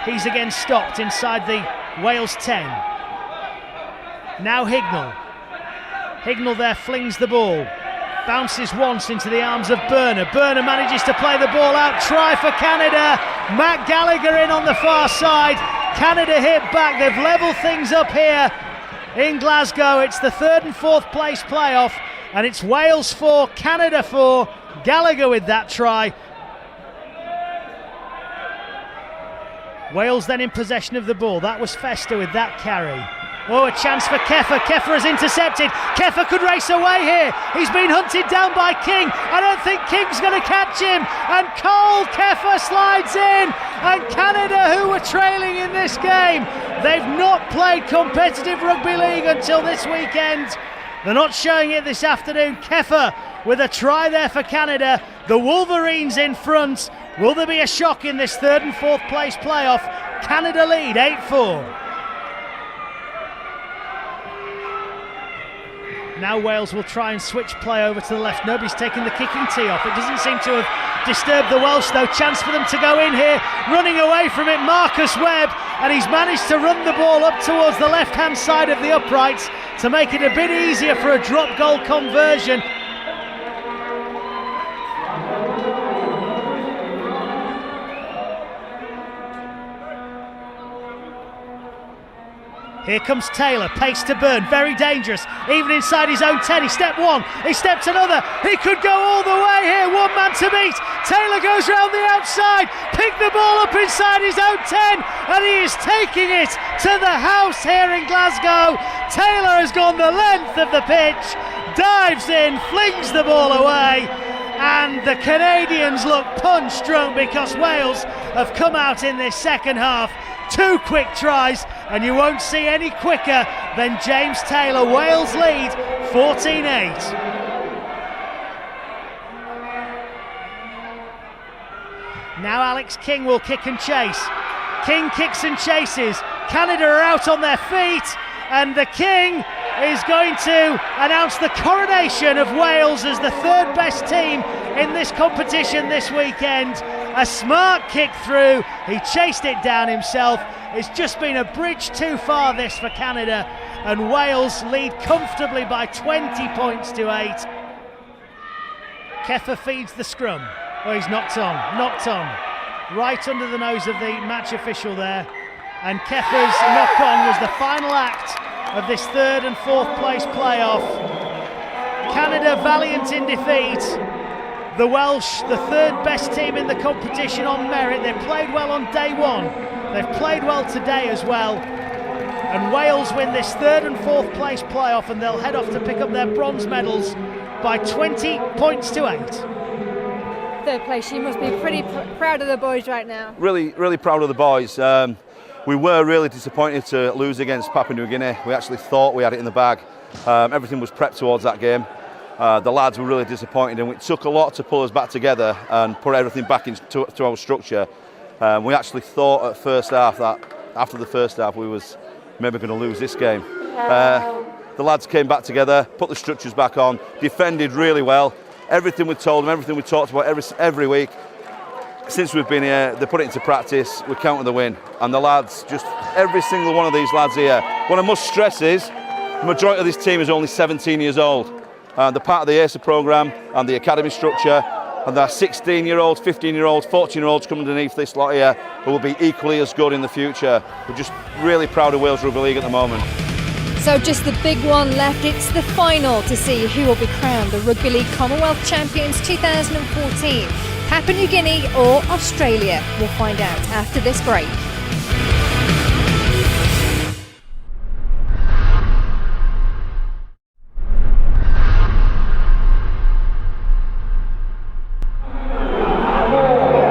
He's again stopped inside the Wales 10. Now Hignell. Hignell there flings the ball. Bounces once into the arms of Burner. Burner manages to play the ball out. Try for Canada. Matt Gallagher in on the far side. Canada hit back. They've levelled things up here in Glasgow. It's the 3rd and 4th place playoff, and it's Wales 4, Canada 4. Gallagher with that try. Wales then in possession of the ball. That was Fester with that carry. Oh, a chance for Keffer. Keffer has intercepted. Keffer could race away here. He's been hunted down by King. I don't think King's going to catch him. And Cole Keffer slides in. And Canada, who were trailing in this game, they've not played competitive rugby league until this weekend. They're not showing it this afternoon. Keffer with a try there for Canada. The Wolverines in front. Will there be a shock in this third and fourth place playoff? Canada lead 8-4. Now Wales will try and switch play over to the left. Nobody's taking the kicking tee off. It doesn't seem to have disturbed the Welsh though. Chance for them to go in here. Running away from it, Marcus Webb. And he's managed to run the ball up towards the left-hand side of the uprights to make it a bit easier for a drop goal conversion. Here comes Taylor, pace to burn, very dangerous, even inside his own 10. He stepped one, he stepped another, he could go all the way here, one man to beat. Taylor goes round the outside, picked the ball up inside his own 10, and he is taking it to the house here in Glasgow. Taylor has gone the length of the pitch, dives in, flings the ball away, and the Canadians look punch drunk because Wales have come out in this second half. 2 quick tries, and you won't see any quicker than James Taylor. Wales lead 14-8. Now Alex King will kick and chase. King kicks and chases. Canada are out on their feet, and the King is going to announce the coronation of Wales as the third best team in this competition this weekend. A smart kick through, he chased it down himself. It's just been a bridge too far this for Canada, and Wales lead comfortably by 20 points to 8. Keffer feeds the scrum. Oh, he's knocked on, right under the nose of the match official there. And Keffer's knock on was the final act of this third and fourth place playoff. Canada valiant in defeat. The Welsh, the third best team in the competition on merit. They played well on day one. They've played well today as well. And Wales win this third and fourth place playoff, and they'll head off to pick up their bronze medals by 20 points to 8. Third place, you must be pretty proud of the boys right now. Really proud of the boys. We were really disappointed to lose against Papua New Guinea. We actually thought we had it in the bag. Everything was prepped towards that game. The lads were really disappointed, and it took a lot to pull us back together and put everything back into our structure. We actually thought at first half that after the first half we was maybe going to lose this game. The lads came back together, put the structures back on, defended really well. Everything we told them, everything we talked about every week. Since we've been here, they put it into practice. We counted the win, and the lads, just every single one of these lads here. What I must stress is, the majority of this team is only 17 years old. They're part of the ACER programme and the academy structure, and there are 16-year-olds, 15-year-olds, 14-year-olds coming underneath this lot here who will be equally as good in the future. We're just really proud of Wales Rugby League at the moment. So just the big one left. It's the final to see who will be crowned the Rugby League Commonwealth Champions 2014. Papua New Guinea or Australia? We'll find out after this break.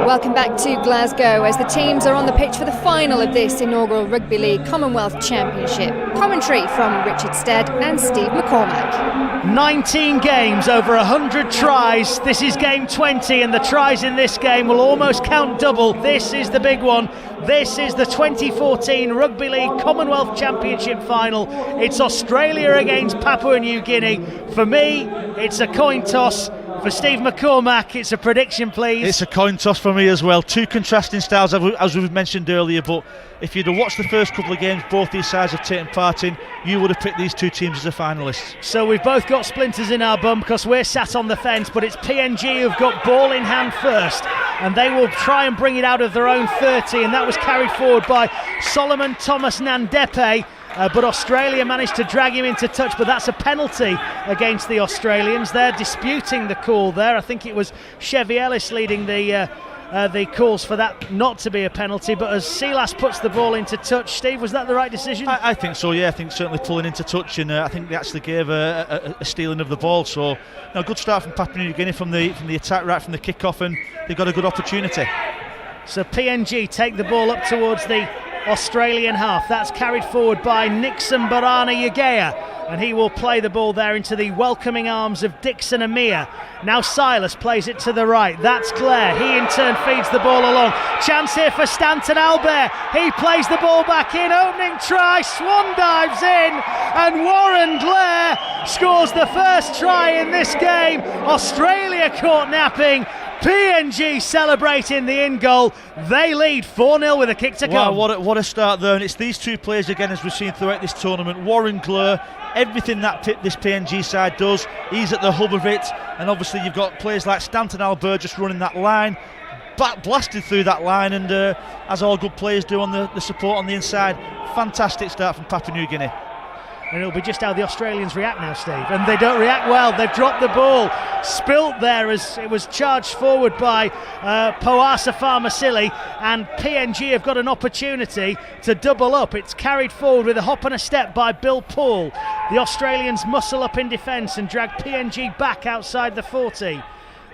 Welcome back to Glasgow as the teams are on the pitch for the final of this inaugural Rugby League Commonwealth Championship. Commentary from Richard Stead and Steve McCormack. 19 games, over 100 tries. This is game 20, and the tries in this game will almost count double. This is the big one. This is the 2014 Rugby League Commonwealth Championship final. It's Australia against Papua New Guinea. For me, it's a coin toss. For Steve McCormack, it's a prediction, please. It's a coin toss for me as well. Two contrasting styles, as we've mentioned earlier, but if you'd have watched the first couple of games both these sides have taken part in, you would have picked these two teams as the finalists. So we've both got splinters in our bum because we're sat on the fence, but it's PNG who've got ball in hand first, and they will try and bring it out of their own 30, and that was carried forward by Solomon Thomas Nandepe. But Australia managed to drag him into touch, but that's a penalty against the Australians. They're disputing the call there. I think it was Chevy Ellis leading the the calls for that not to be a penalty, but as Silas puts the ball into touch, Steve, was that the right decision? I think so, yeah. I think certainly pulling into touch, and I think they actually gave a stealing of the ball. So, good start from Papua New Guinea from the attack right from the kick-off, and they got a good opportunity. So PNG take the ball up towards the Australian half. That's carried forward by Nixon Barana Yagea, and he will play the ball there into the welcoming arms of Dixon Amir. Now Silas plays it to the right. That's Clare. He in turn feeds the ball along. Chance here for Stanton Albert. He plays the ball back in. Opening try. Swan dives in, and Warren Clare scores the first try in this game. Australia caught napping. PNG celebrating the in goal. They lead 4-0 with a kick to come. Wow, what a start there. And it's these two players again, as we've seen throughout this tournament. Warren Glur, everything that this PNG side does, he's at the hub of it. And obviously you've got players like Stanton Albert just running that line, blasted through that line, and as all good players do on the support on the inside. Fantastic start from Papua New Guinea. And it'll be just how the Australians react now, Steve. And they don't react well. They've dropped the ball. Spilt there as it was charged forward by Poasa Farmasili. And PNG have got an opportunity to double up. It's carried forward with a hop and a step by Bill Paul. The Australians muscle up in defence and drag PNG back outside the 40.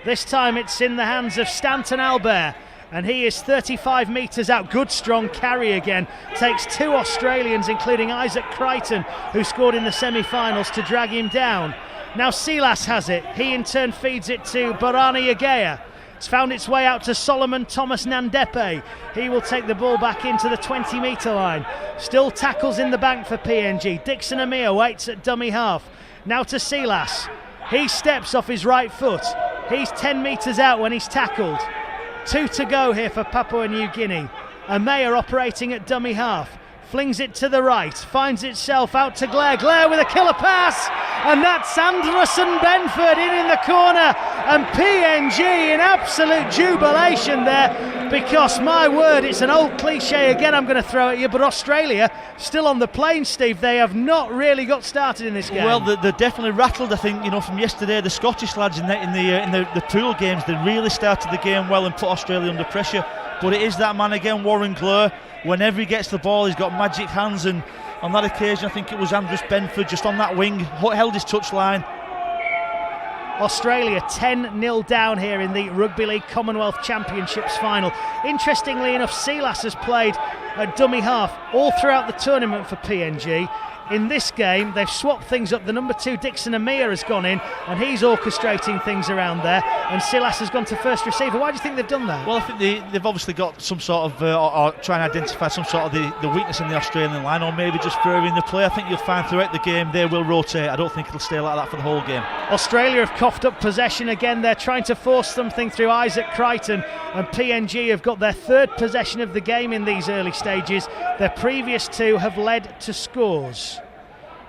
This time it's in the hands of Stanton Albert. And he is 35 metres out. Good strong carry again. Takes two Australians, including Isaac Crichton, who scored in the semi-finals, to drag him down. Now Silas has it. He in turn feeds it to Barana Yagea. It's found its way out to Solomon Thomas Nandepe. He will take the ball back into the 20-metre line. Still tackles in the bank for PNG. Dixon Amir waits at dummy half. Now to Silas. He steps off his right foot. He's 10 metres out when he's tackled. 2 to go here for Papua New Guinea. Amaya operating at dummy half. Flings it to the right. Finds itself out to Glare. Glare with a killer pass. And that's Anderson Benford in the corner. And PNG in absolute jubilation there. Because, my word, it's an old cliche again I'm going to throw at you. But Australia still on the plane, Steve. They have not really got started in this game. Well, they're definitely rattled, I think, from yesterday. The Scottish lads in the pool games, they really started the game well and put Australia under pressure. But it is that man again, Warren Glur. Whenever he gets the ball, he's got magic hands, and on that occasion I think it was Andrews Benford just on that wing, held his touch line. Australia 10-0 down here in the Rugby League Commonwealth Championships final. Interestingly enough, Silas has played at dummy half all throughout the tournament for PNG. In this game, they've swapped things up. The number 2, Dixon Amir, has gone in, and he's orchestrating things around there. And Silas has gone to first receiver. Why do you think they've done that? Well, I think they've obviously got some sort of, or trying to identify some sort of the weakness in the Australian line, or maybe just furthering the play. I think you'll find throughout the game they will rotate. I don't think it'll stay like that for the whole game. Australia have coughed up possession again. They're trying to force something through Isaac Crichton, and PNG have got their third possession of the game in these early stages. Their previous 2 have led to scores.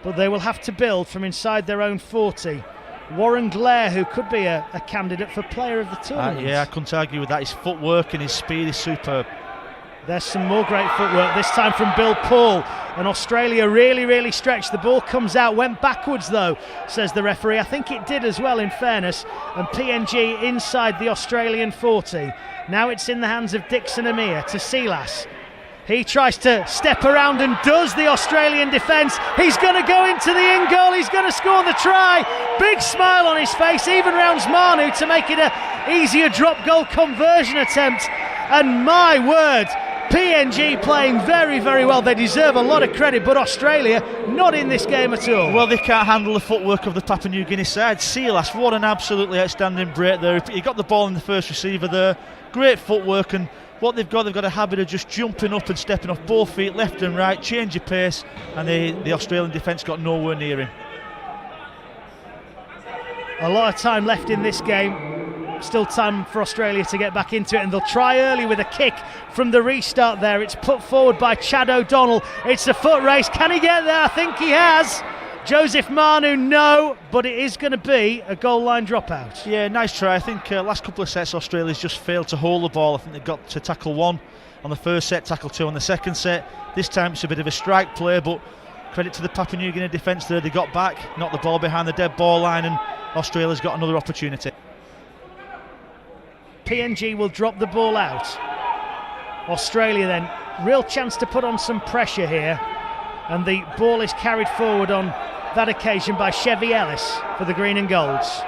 But they will have to build from inside their own 40. Warren Glare, who could be a candidate for player of the tournament. Yeah, I couldn't argue with that. His footwork and his speed is superb. There's some more great footwork, this time from Bill Paul. And Australia really stretched. The ball comes out, went backwards though, says the referee. I think it did as well, in fairness. And PNG inside the Australian 40. Now it's in the hands of Dixon Amir to Silas. He tries to step around and does the Australian defence. He's going to go into the in goal. He's going to score the try. Big smile on his face. Even rounds Manu to make it an easier drop goal conversion attempt. And my word, PNG playing very well. They deserve a lot of credit, but Australia not in this game at all. Well, they can't handle the footwork of the Papua New Guinea side. Silas, what an absolutely outstanding break there. He got the ball in the first receiver there. Great footwork, and what they've got a habit of just jumping up and stepping off both feet, left and right, change your pace, and the Australian defence got nowhere near him. A lot of time left in this game. Still time for Australia to get back into it, and they'll try early with a kick from the restart there. It's put forward by Chad O'Donnell. It's a foot race. Can he get there? I think he has. Joseph Manu, no, but it is going to be a goal line dropout. Yeah, nice try. I think last couple of sets Australia's just failed to hold the ball. I think they got to tackle 1 on the first set, tackle 2 on the second set. This time it's a bit of a strike play, but credit to the Papua New Guinea defence there. They got back, knocked the ball behind the dead ball line, and Australia's got another opportunity. PNG will drop the ball out. Australia then, real chance to put on some pressure here, and the ball is carried forward on that occasion by Chevy Ellis for the green and golds.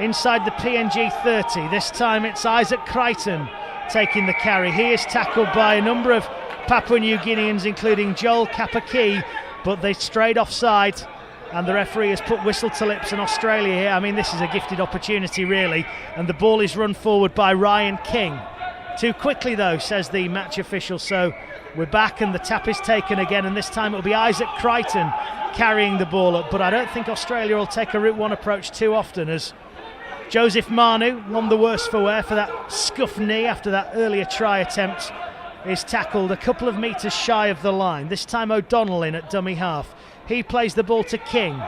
Inside the PNG 30, this time it's Isaac Crichton taking the carry. He is tackled by a number of Papua New Guineans, including Joel Kapaki, but they strayed offside, and the referee has put whistle to lips. And Australia here, I mean, this is a gifted opportunity really, and the ball is run forward by Ryan King. Too quickly though, says the match official, so we're back and the tap is taken again, and this time it'll be Isaac Crichton carrying the ball up, but I don't think Australia will take a route one approach too often, as Joseph Manu, none the worse for wear for that scuff knee after that earlier try attempt, is tackled a couple of metres shy of the line. This time O'Donnell in at dummy half. He plays the ball to King.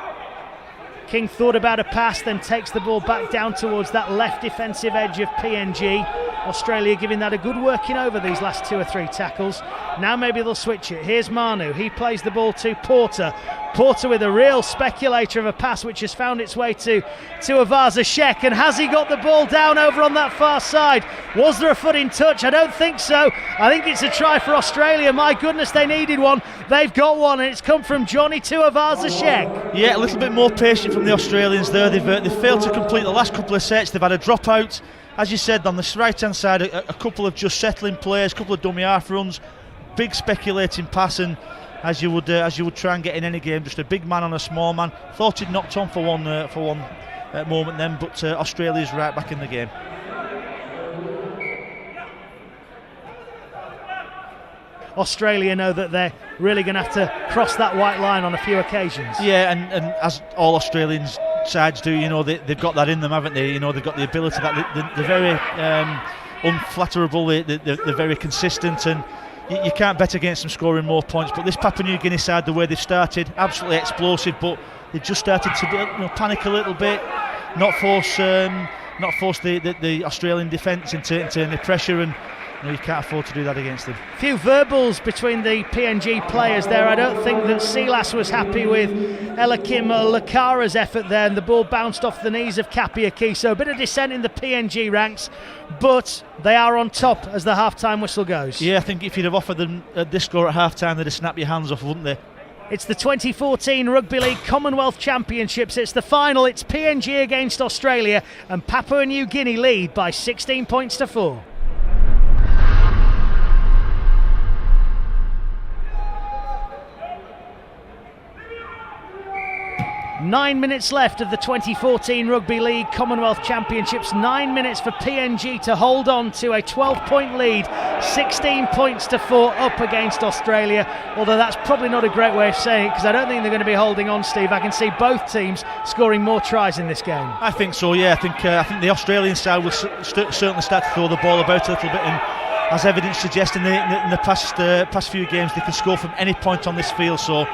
King thought about a pass, then takes the ball back down towards that left defensive edge of PNG. Australia giving that a good working over these last 2 or 3 tackles. Now maybe they'll switch it. Here's Manu. He plays the ball to Porter. Porter with a real speculator of a pass which has found its way to Avaza Sheck. And has he got the ball down over on that far side? Was there a foot in touch? I don't think so. I think it's a try for Australia. My goodness, they needed one. They've got one, and it's come from Johnny to Avaza Sheck. Yeah, a little bit more patient from the Australians there. They've failed to complete the last couple of sets. They've had a dropout. As you said, on the right-hand side, a couple of just settling plays, a couple of dummy half runs, big speculating passing, as you would try and get in any game. Just a big man on a small man. Thought he'd knocked on for one moment then, but Australia's right back in the game. Australia know that they're really going to have to cross that white line on a few occasions. Yeah, and as all Australian sides do, they've got that in them, haven't they? They've got the ability that they're very unflatterable, they're very consistent, and you can't bet against them scoring more points. But this Papua New Guinea side, the way they've started, absolutely explosive, but they've just started to panic a little bit, not force the Australian defence into any pressure, and you can't afford to do that against them. Few verbals between the PNG players there. I don't think that Silas was happy with Elakim Lakara's effort there, and the ball bounced off the knees of Kapiaki. So a bit of dissent in the PNG ranks, but they are on top as the half-time whistle goes. Yeah, I think if you'd have offered them this score at half-time, they'd have snapped your hands off, wouldn't they? It's the 2014 Rugby League Commonwealth Championships. It's the final. It's PNG against Australia, and Papua New Guinea lead by 16 points to 4. 9 minutes left of the 2014 Rugby League Commonwealth Championships. 9 minutes for PNG to hold on to a 12-point lead, 16 points to 4 up against Australia. Although that's probably not a great way of saying it, because I don't think they're going to be holding on, Steve. I can see both teams scoring more tries in this game. I think so, yeah. I think the Australian side will certainly start to throw the ball about a little bit, and as evidence suggests in the past few games, they can score from any point on this field. So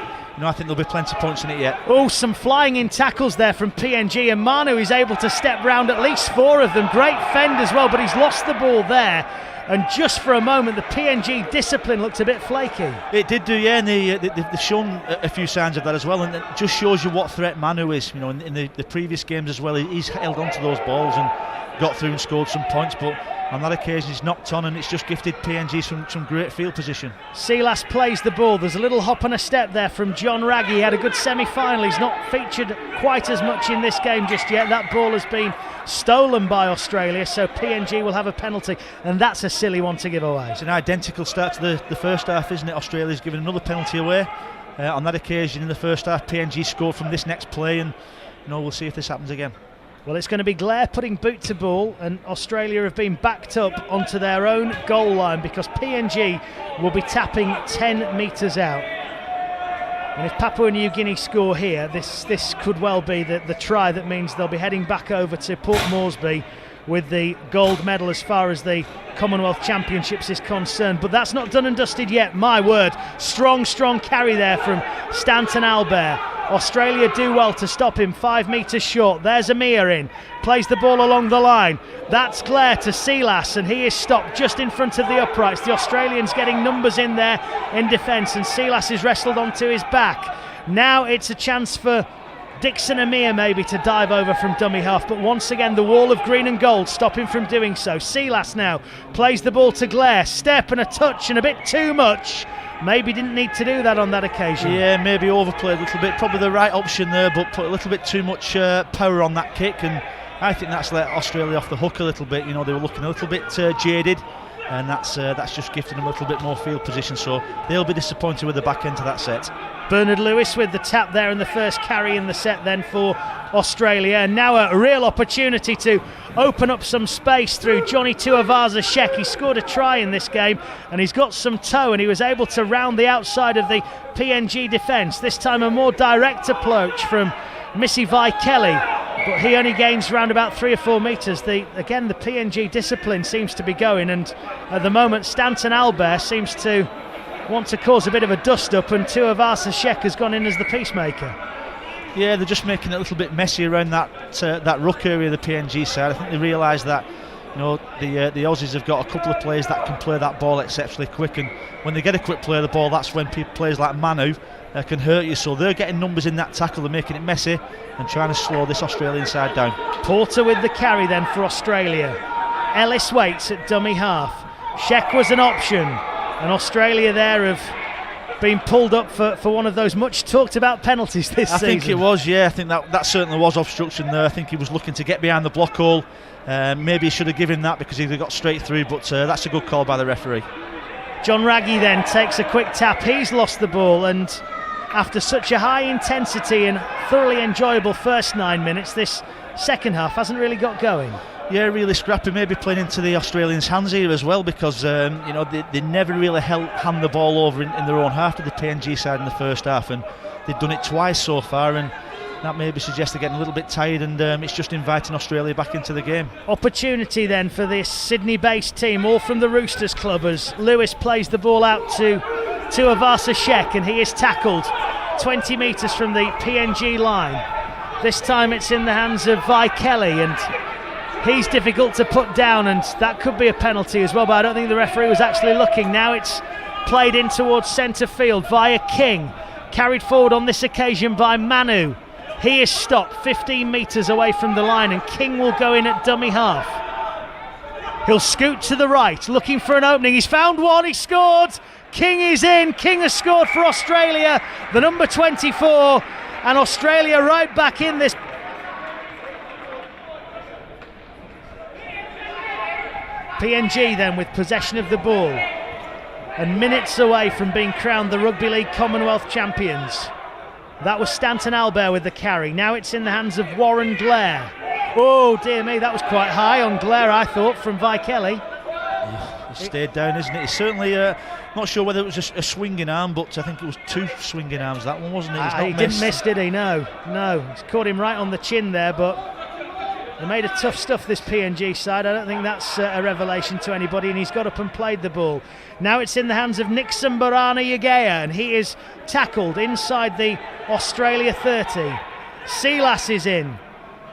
I think there'll be plenty of points in it yet. Oh, some flying in tackles there from PNG, and Manu is able to step round at least 4 of them. Great fend as well, but he's lost the ball there. And just for a moment, the PNG discipline looked a bit flaky. It did do, yeah, and they've shown a few signs of that as well. And it just shows you what threat Manu is. In the previous games as well, he's held on to those balls and got through and scored some points. But on that occasion, he's knocked on, and it's just gifted PNG some great field position. Silas plays the ball. There's a little hop and a step there from John Raggy. He had a good semi-final. He's not featured quite as much in this game just yet. That ball has been stolen by Australia, so PNG will have a penalty, and that's a silly one to give away. It's an identical start to the first half, isn't it? Australia's given another penalty away. On that occasion in the first half, PNG scored from this next play, and we'll see if this happens again. Well, it's going to be Blair putting boot to ball, and Australia have been backed up onto their own goal line because PNG will be tapping 10 metres out. And if Papua New Guinea score here, this could well be the try that means they'll be heading back over to Port Moresby with the gold medal as far as the Commonwealth Championships is concerned. But that's not done and dusted yet, my word. Strong carry there from Stanton Albert. Australia do well to stop him, 5 metres short. There's Amir in, plays the ball along the line. That's Claire to Silas, and he is stopped just in front of the uprights. The Australians getting numbers in there in defence, and Silas is wrestled onto his back. Now it's a chance for Dixon Amir maybe to dive over from dummy half, but once again the wall of green and gold stop him from doing so. Silas now plays the ball to Blair, step and a touch and a bit too much. Maybe didn't need to do that on that occasion. Yeah, maybe overplayed a little bit, probably the right option there, but put a little bit too much power on that kick, and I think that's let Australia off the hook a little bit. You know, they were looking a little bit jaded, and that's just gifted them a little bit more field position, so they'll be disappointed with the back end to that set. Bernard Lewis with the tap there in the first carry in the set then for Australia, and now a real opportunity to open up some space through Johnny Tuivasa-Sheck. He scored a try in this game and he's got some toe, and he was able to round the outside of the PNG defence. This time a more direct approach from Missy Vaikeli, but he only gains around about 3 or 4 metres. Again, the PNG discipline seems to be going, and at the moment Stanton Albert seems to want to cause a bit of a dust-up, and Tuivasa-Sheck has gone in as the peacemaker. Yeah, they're just making it a little bit messy around that ruck area, the PNG side. I think they realise that, you know, the Aussies have got a couple of players that can play that ball exceptionally quick, and when they get a quick play of the ball, that's when players like Manu can hurt you. So they're getting numbers in that tackle, they're making it messy and trying to slow this Australian side down. Porter with the carry then for Australia. Ellis waits at dummy half. Sheck was an option, and Australia there have been pulled up for one of those much talked about penalties this season. I think it was, yeah. I think that certainly was obstruction there. I think he was looking to get behind the block hole. Maybe he should have given that because he got straight through, but that's a good call by the referee. John Raggy then takes a quick tap. He's lost the ball, and after such a high intensity and thoroughly enjoyable first 9 minutes, this second half hasn't really got going. Yeah, really scrappy, maybe playing into the Australians' hands here as well, because you know, they never really hand the ball over in their own half to the PNG side in the first half, and they've done it twice so far, and that maybe suggests they're getting a little bit tired, and it's just inviting Australia back into the game. Opportunity then for this Sydney-based team, all from the Roosters club, as Lewis plays the ball out to Tuivasa-Sheck, and he is tackled 20 metres from the PNG line. This time it's in the hands of Vaikeli, and he's difficult to put down, and that could be a penalty as well, but I don't think the referee was actually looking. Now it's played in towards centre field via King, carried forward on this occasion by Manu. He is stopped 15 metres away from the line, and King will go in at dummy half. He'll scoot to the right, looking for an opening. He's found one, he scored! King is in, King has scored for Australia, the number 24, and Australia right back in this. PNG then with possession of the ball, and minutes away from being crowned the Rugby League Commonwealth champions. That was Stanton Albert with the carry. Now it's in the hands of Warren Blair. Oh dear me, that was quite high on Blair, I thought, from Vaikeli. He stayed down, isn't it? He's certainly not sure whether it was a swinging arm, but I think it was 2 swinging arms, that one, wasn't it? He didn't miss, did he? No. He's caught him right on the chin there, but they made a tough stuff, this PNG side. I don't think that's a revelation to anybody, and he's got up and played the ball. Now it's in the hands of Nixon Barana Yagea, and he is tackled inside the Australia 30. Silas is in,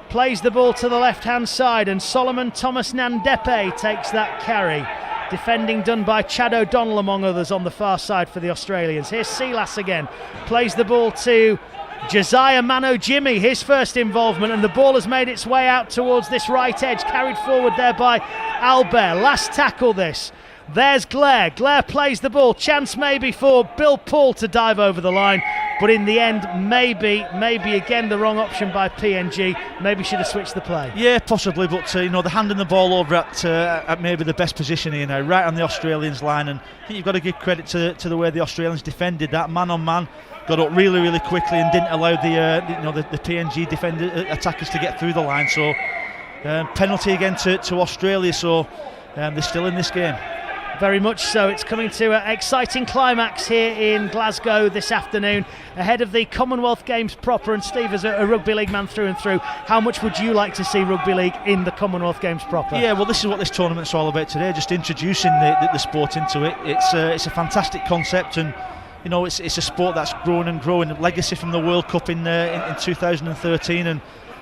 plays the ball to the left-hand side, and Solomon Thomas Nandepe takes that carry. Defending done by Chad O'Donnell, among others, on the far side for the Australians. Here's Silas again, plays the ball to Josiah Mano Jimmy, his first involvement, and the ball has made its way out towards this right edge, carried forward there by Albert. Last tackle this. There's Blair. Blair plays the ball. Chance maybe for Bill Paul to dive over the line, but in the end, maybe again the wrong option by PNG. Maybe should have switched the play. Yeah, possibly, but you know, they're handing the ball over at maybe the best position here now, right on the Australians' line, and I think you've got to give credit to the way the Australians defended that man on man. Got up really, really quickly and didn't allow the PNG attackers to get through the line. So penalty again to Australia. So they're still in this game. Very much so. It's coming to an exciting climax here in Glasgow this afternoon, ahead of the Commonwealth Games proper. And Steve, as a Rugby League man through and through, how much would you like to see Rugby League in the Commonwealth Games proper? Yeah, well, this is what this tournament's all about today, just introducing the sport into it. It's a fantastic concept, and you know, it's a sport that's growing and growing. Legacy from the World Cup in 2013, and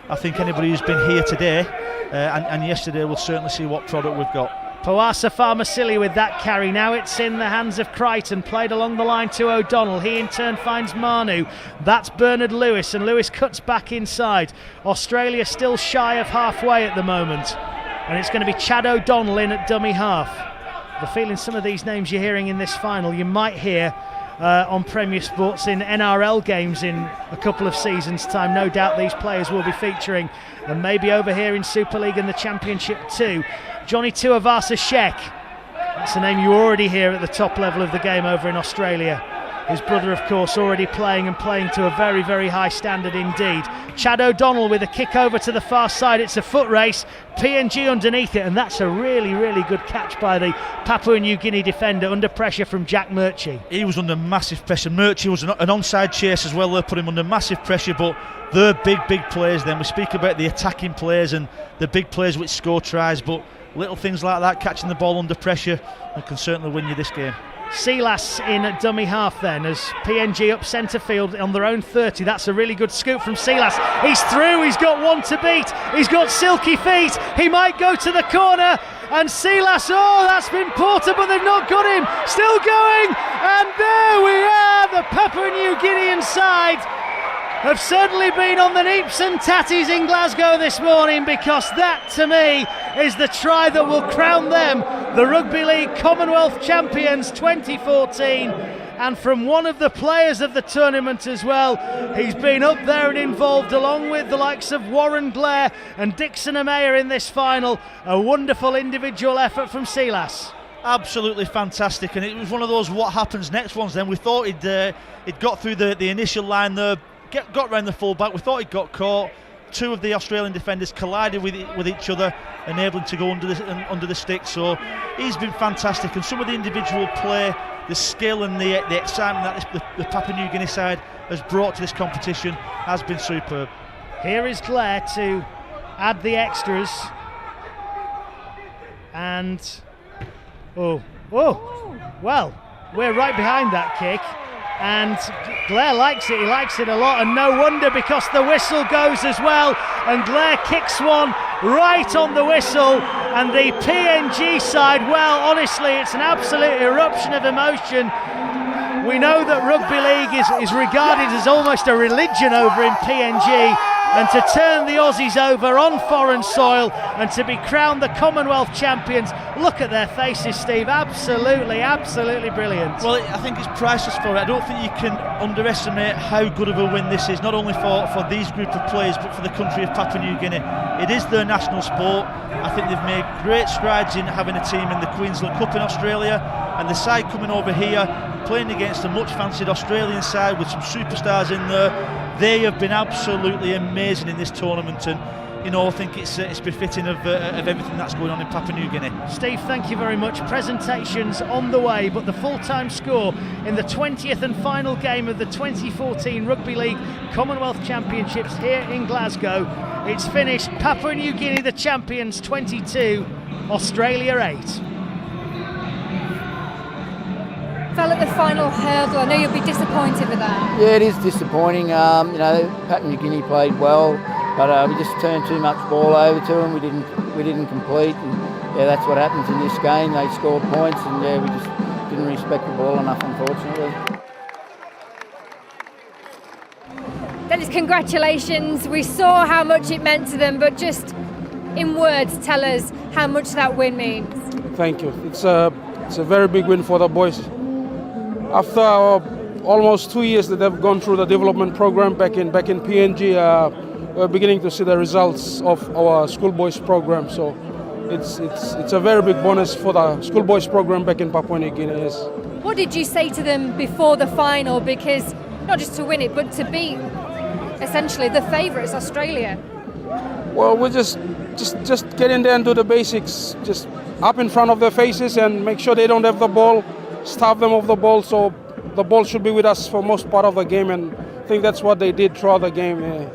I think anybody who's been here today and yesterday will certainly see what product we've got. Powasa Farmasili with that carry. Now it's in the hands of Crichton, played along the line to O'Donnell. He in turn finds Manu. That's Bernard Lewis, and Lewis cuts back inside. Australia still shy of halfway at the moment, and it's going to be Chad O'Donnell in at dummy half. The feeling some of these names you're hearing in this final you might hear on Premier Sports in NRL games in a couple of seasons' time. No doubt these players will be featuring, and maybe over here in Super League and the Championship too. Johnny Tuivasa-Sheck, that's a name you already hear at the top level of the game over in Australia. His brother, of course, already playing and playing to a very, very high standard indeed. Chad O'Donnell with a kick over to the far side. It's a foot race. PNG underneath it, and that's a really, really good catch by the Papua New Guinea defender under pressure from Jack Murchie. He was under massive pressure. Murchie was an onside chase as well. They put him under massive pressure, but they're big players then. We speak about the attacking players and the big players which score tries, but little things like that, catching the ball under pressure, can certainly win you this game. Silas in at dummy half then as PNG up centre field on their own 30. That's a really good scoop from Silas. He's through, he's got one to beat, he's got silky feet, he might go to the corner, and Silas, that's been Porter, but they've not got him, still going, and there we are, the Papua New Guinean side have certainly been on the neeps and tatties in Glasgow this morning, because that to me is the try that will crown them the Rugby League Commonwealth Champions 2014. And from one of the players of the tournament as well, he's been up there and involved along with the likes of Warren Blair and Dixon Amaya in this final. A wonderful individual effort from Silas. Absolutely fantastic, and it was one of those what happens next ones then. We thought he'd got through the initial line there, got round the full-back, we thought he'd got caught. Two of the Australian defenders collided with each other, enabling to go under the stick. So he's been fantastic, and some of the individual play, the skill and the excitement that the Papua New Guinea side has brought to this competition has been superb. Here is Claire to add the extras, and well, we're right behind that kick. And Blair likes it, he likes it a lot, and no wonder, because the whistle goes as well, and Blair kicks one right on the whistle, and the PNG side, well, honestly, it's an absolute eruption of emotion. We know that rugby league is regarded as almost a religion over in PNG, and to turn the Aussies over on foreign soil and to be crowned the Commonwealth champions, look at their faces, Steve, absolutely brilliant. Well, I think it's priceless for it. I don't think you can underestimate how good of a win this is, not only for these group of players, but for the country of Papua New Guinea. It is their national sport. I think they've made great strides in having a team in the Queensland Cup in Australia, and the side coming over here, playing against a much fancied Australian side with some superstars in there. They have been absolutely amazing in this tournament, and I think it's befitting of everything that's going on in Papua New Guinea. Steve, thank you very much. Presentations on the way, but the full-time score in the 20th and final game of the 2014 Rugby League Commonwealth Championships here in Glasgow. It's finished Papua New Guinea the champions 22, Australia 8. Fell at the final hurdle. I know you'll be disappointed with that. Yeah, it is disappointing. Papua New Guinea played well, but we just turned too much ball over to them. We didn't complete, and that's what happens in this game. They scored points, and we just didn't respect the ball enough, unfortunately. Dennis, congratulations. We saw how much it meant to them, but just in words, tell us how much that win means. Thank you. It's a very big win for the boys. After almost 2 years that they've gone through the development program back in PNG, we're beginning to see the results of our schoolboys program. So it's a very big bonus for the schoolboys program back in Papua New Guinea. Yes. What did you say to them before the final? Because not just to win it, but to beat essentially the favourites, Australia. Well, we just get in there and do the basics, just up in front of their faces and make sure they don't have the ball. Starve them of the ball, so the ball should be with us for most part of the game, and I think that's what they did throughout the game. Yeah.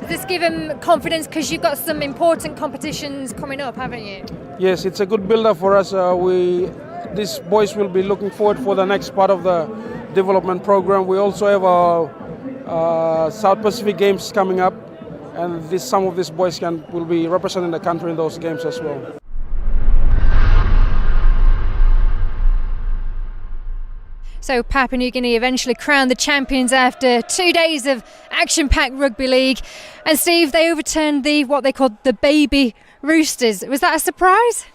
Does this give them confidence, because you've got some important competitions coming up, haven't you? Yes, it's a good build-up for us. These boys will be looking forward for the next part of the development program. We also have our South Pacific Games coming up, and some of these boys will be representing the country in those games as well. So Papua New Guinea eventually crowned the champions after 2 days of action-packed rugby league. And Steve, they overturned what they called the baby Roosters. Was that a surprise?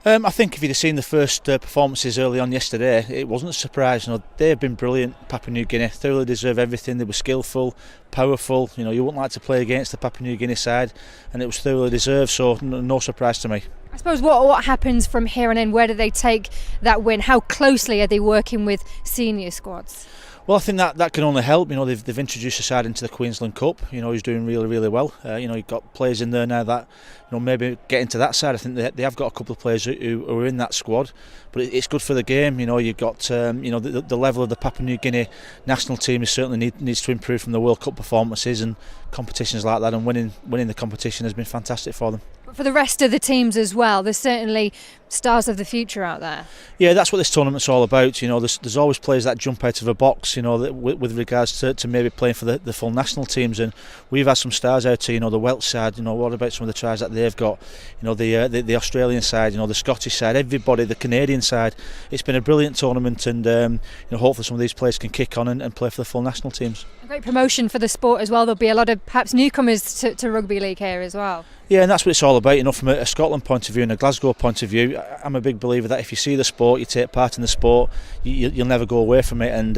I think if you'd have seen the first performances early on yesterday, it wasn't a surprise. They've been brilliant. Papua New Guinea thoroughly deserve everything. They were skillful, powerful. You wouldn't like to play against the Papua New Guinea side, and it was thoroughly deserved. So no surprise to me. I suppose what happens from here on in? Where do they take that win? How closely are they working with senior squads? Well, I think that can only help. They've introduced the side into the Queensland Cup. Who's doing really, really well. You've got players in there now that maybe get into that side. I think they have got a couple of players who are in that squad, but it's good for the game. You've got the level of the Papua New Guinea national team is certainly needs to improve from the World Cup performances and competitions like that, and winning the competition has been fantastic for them. But for the rest of the teams as well, there's certainly stars of the future out there. Yeah, that's what this tournament's all about. There's always players that jump out of a box, with regards to maybe playing for the full national teams, and we've had some stars out here. The Welsh side, what about some of the tries that they've got? The Australian side, the Scottish side, everybody, the Canadian side. It's been a brilliant tournament, and hopefully some of these players can kick on and play for the full national teams. A great promotion for the sport as well. There'll be a lot of perhaps newcomers to rugby league here as well. Yeah, and that's what it's all about. From a Scotland point of view and a Glasgow point of view, I'm a big believer that if you see the sport, you take part in the sport, you'll never go away from it. And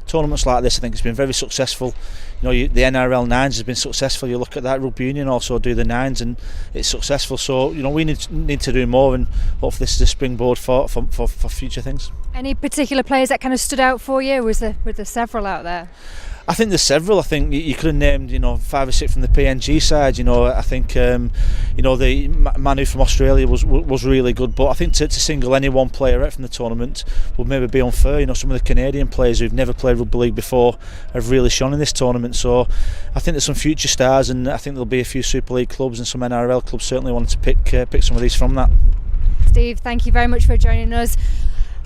tournaments like this, I think it's been very successful. The NRL Nines has been successful. You look at that, Rugby Union also do the Nines, and it's successful. So we need to do more, and hopefully this is a springboard for future things. Any particular players that kind of stood out for you? Were there several out there? I think there's several. I think you could have named 5 or 6 from the PNG side. I think the Manu from Australia was really good. But I think to single any one player out from the tournament would maybe be unfair. Some of the Canadian players who've never played rugby league before have really shone in this tournament. So I think there's some future stars, and I think there'll be a few Super League clubs and some NRL clubs certainly wanting to pick some of these from that. Steve, thank you very much for joining us.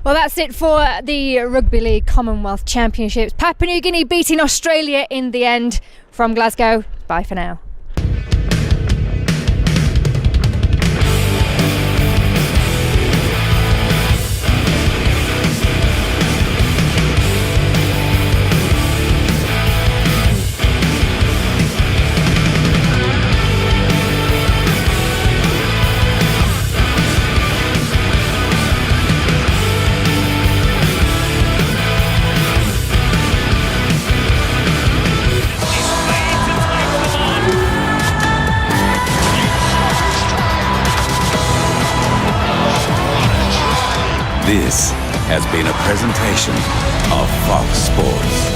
Well, that's it for the Rugby League Commonwealth Championships. Papua New Guinea beating Australia in the end. From Glasgow, bye for now. This has been a presentation of Fox Sports.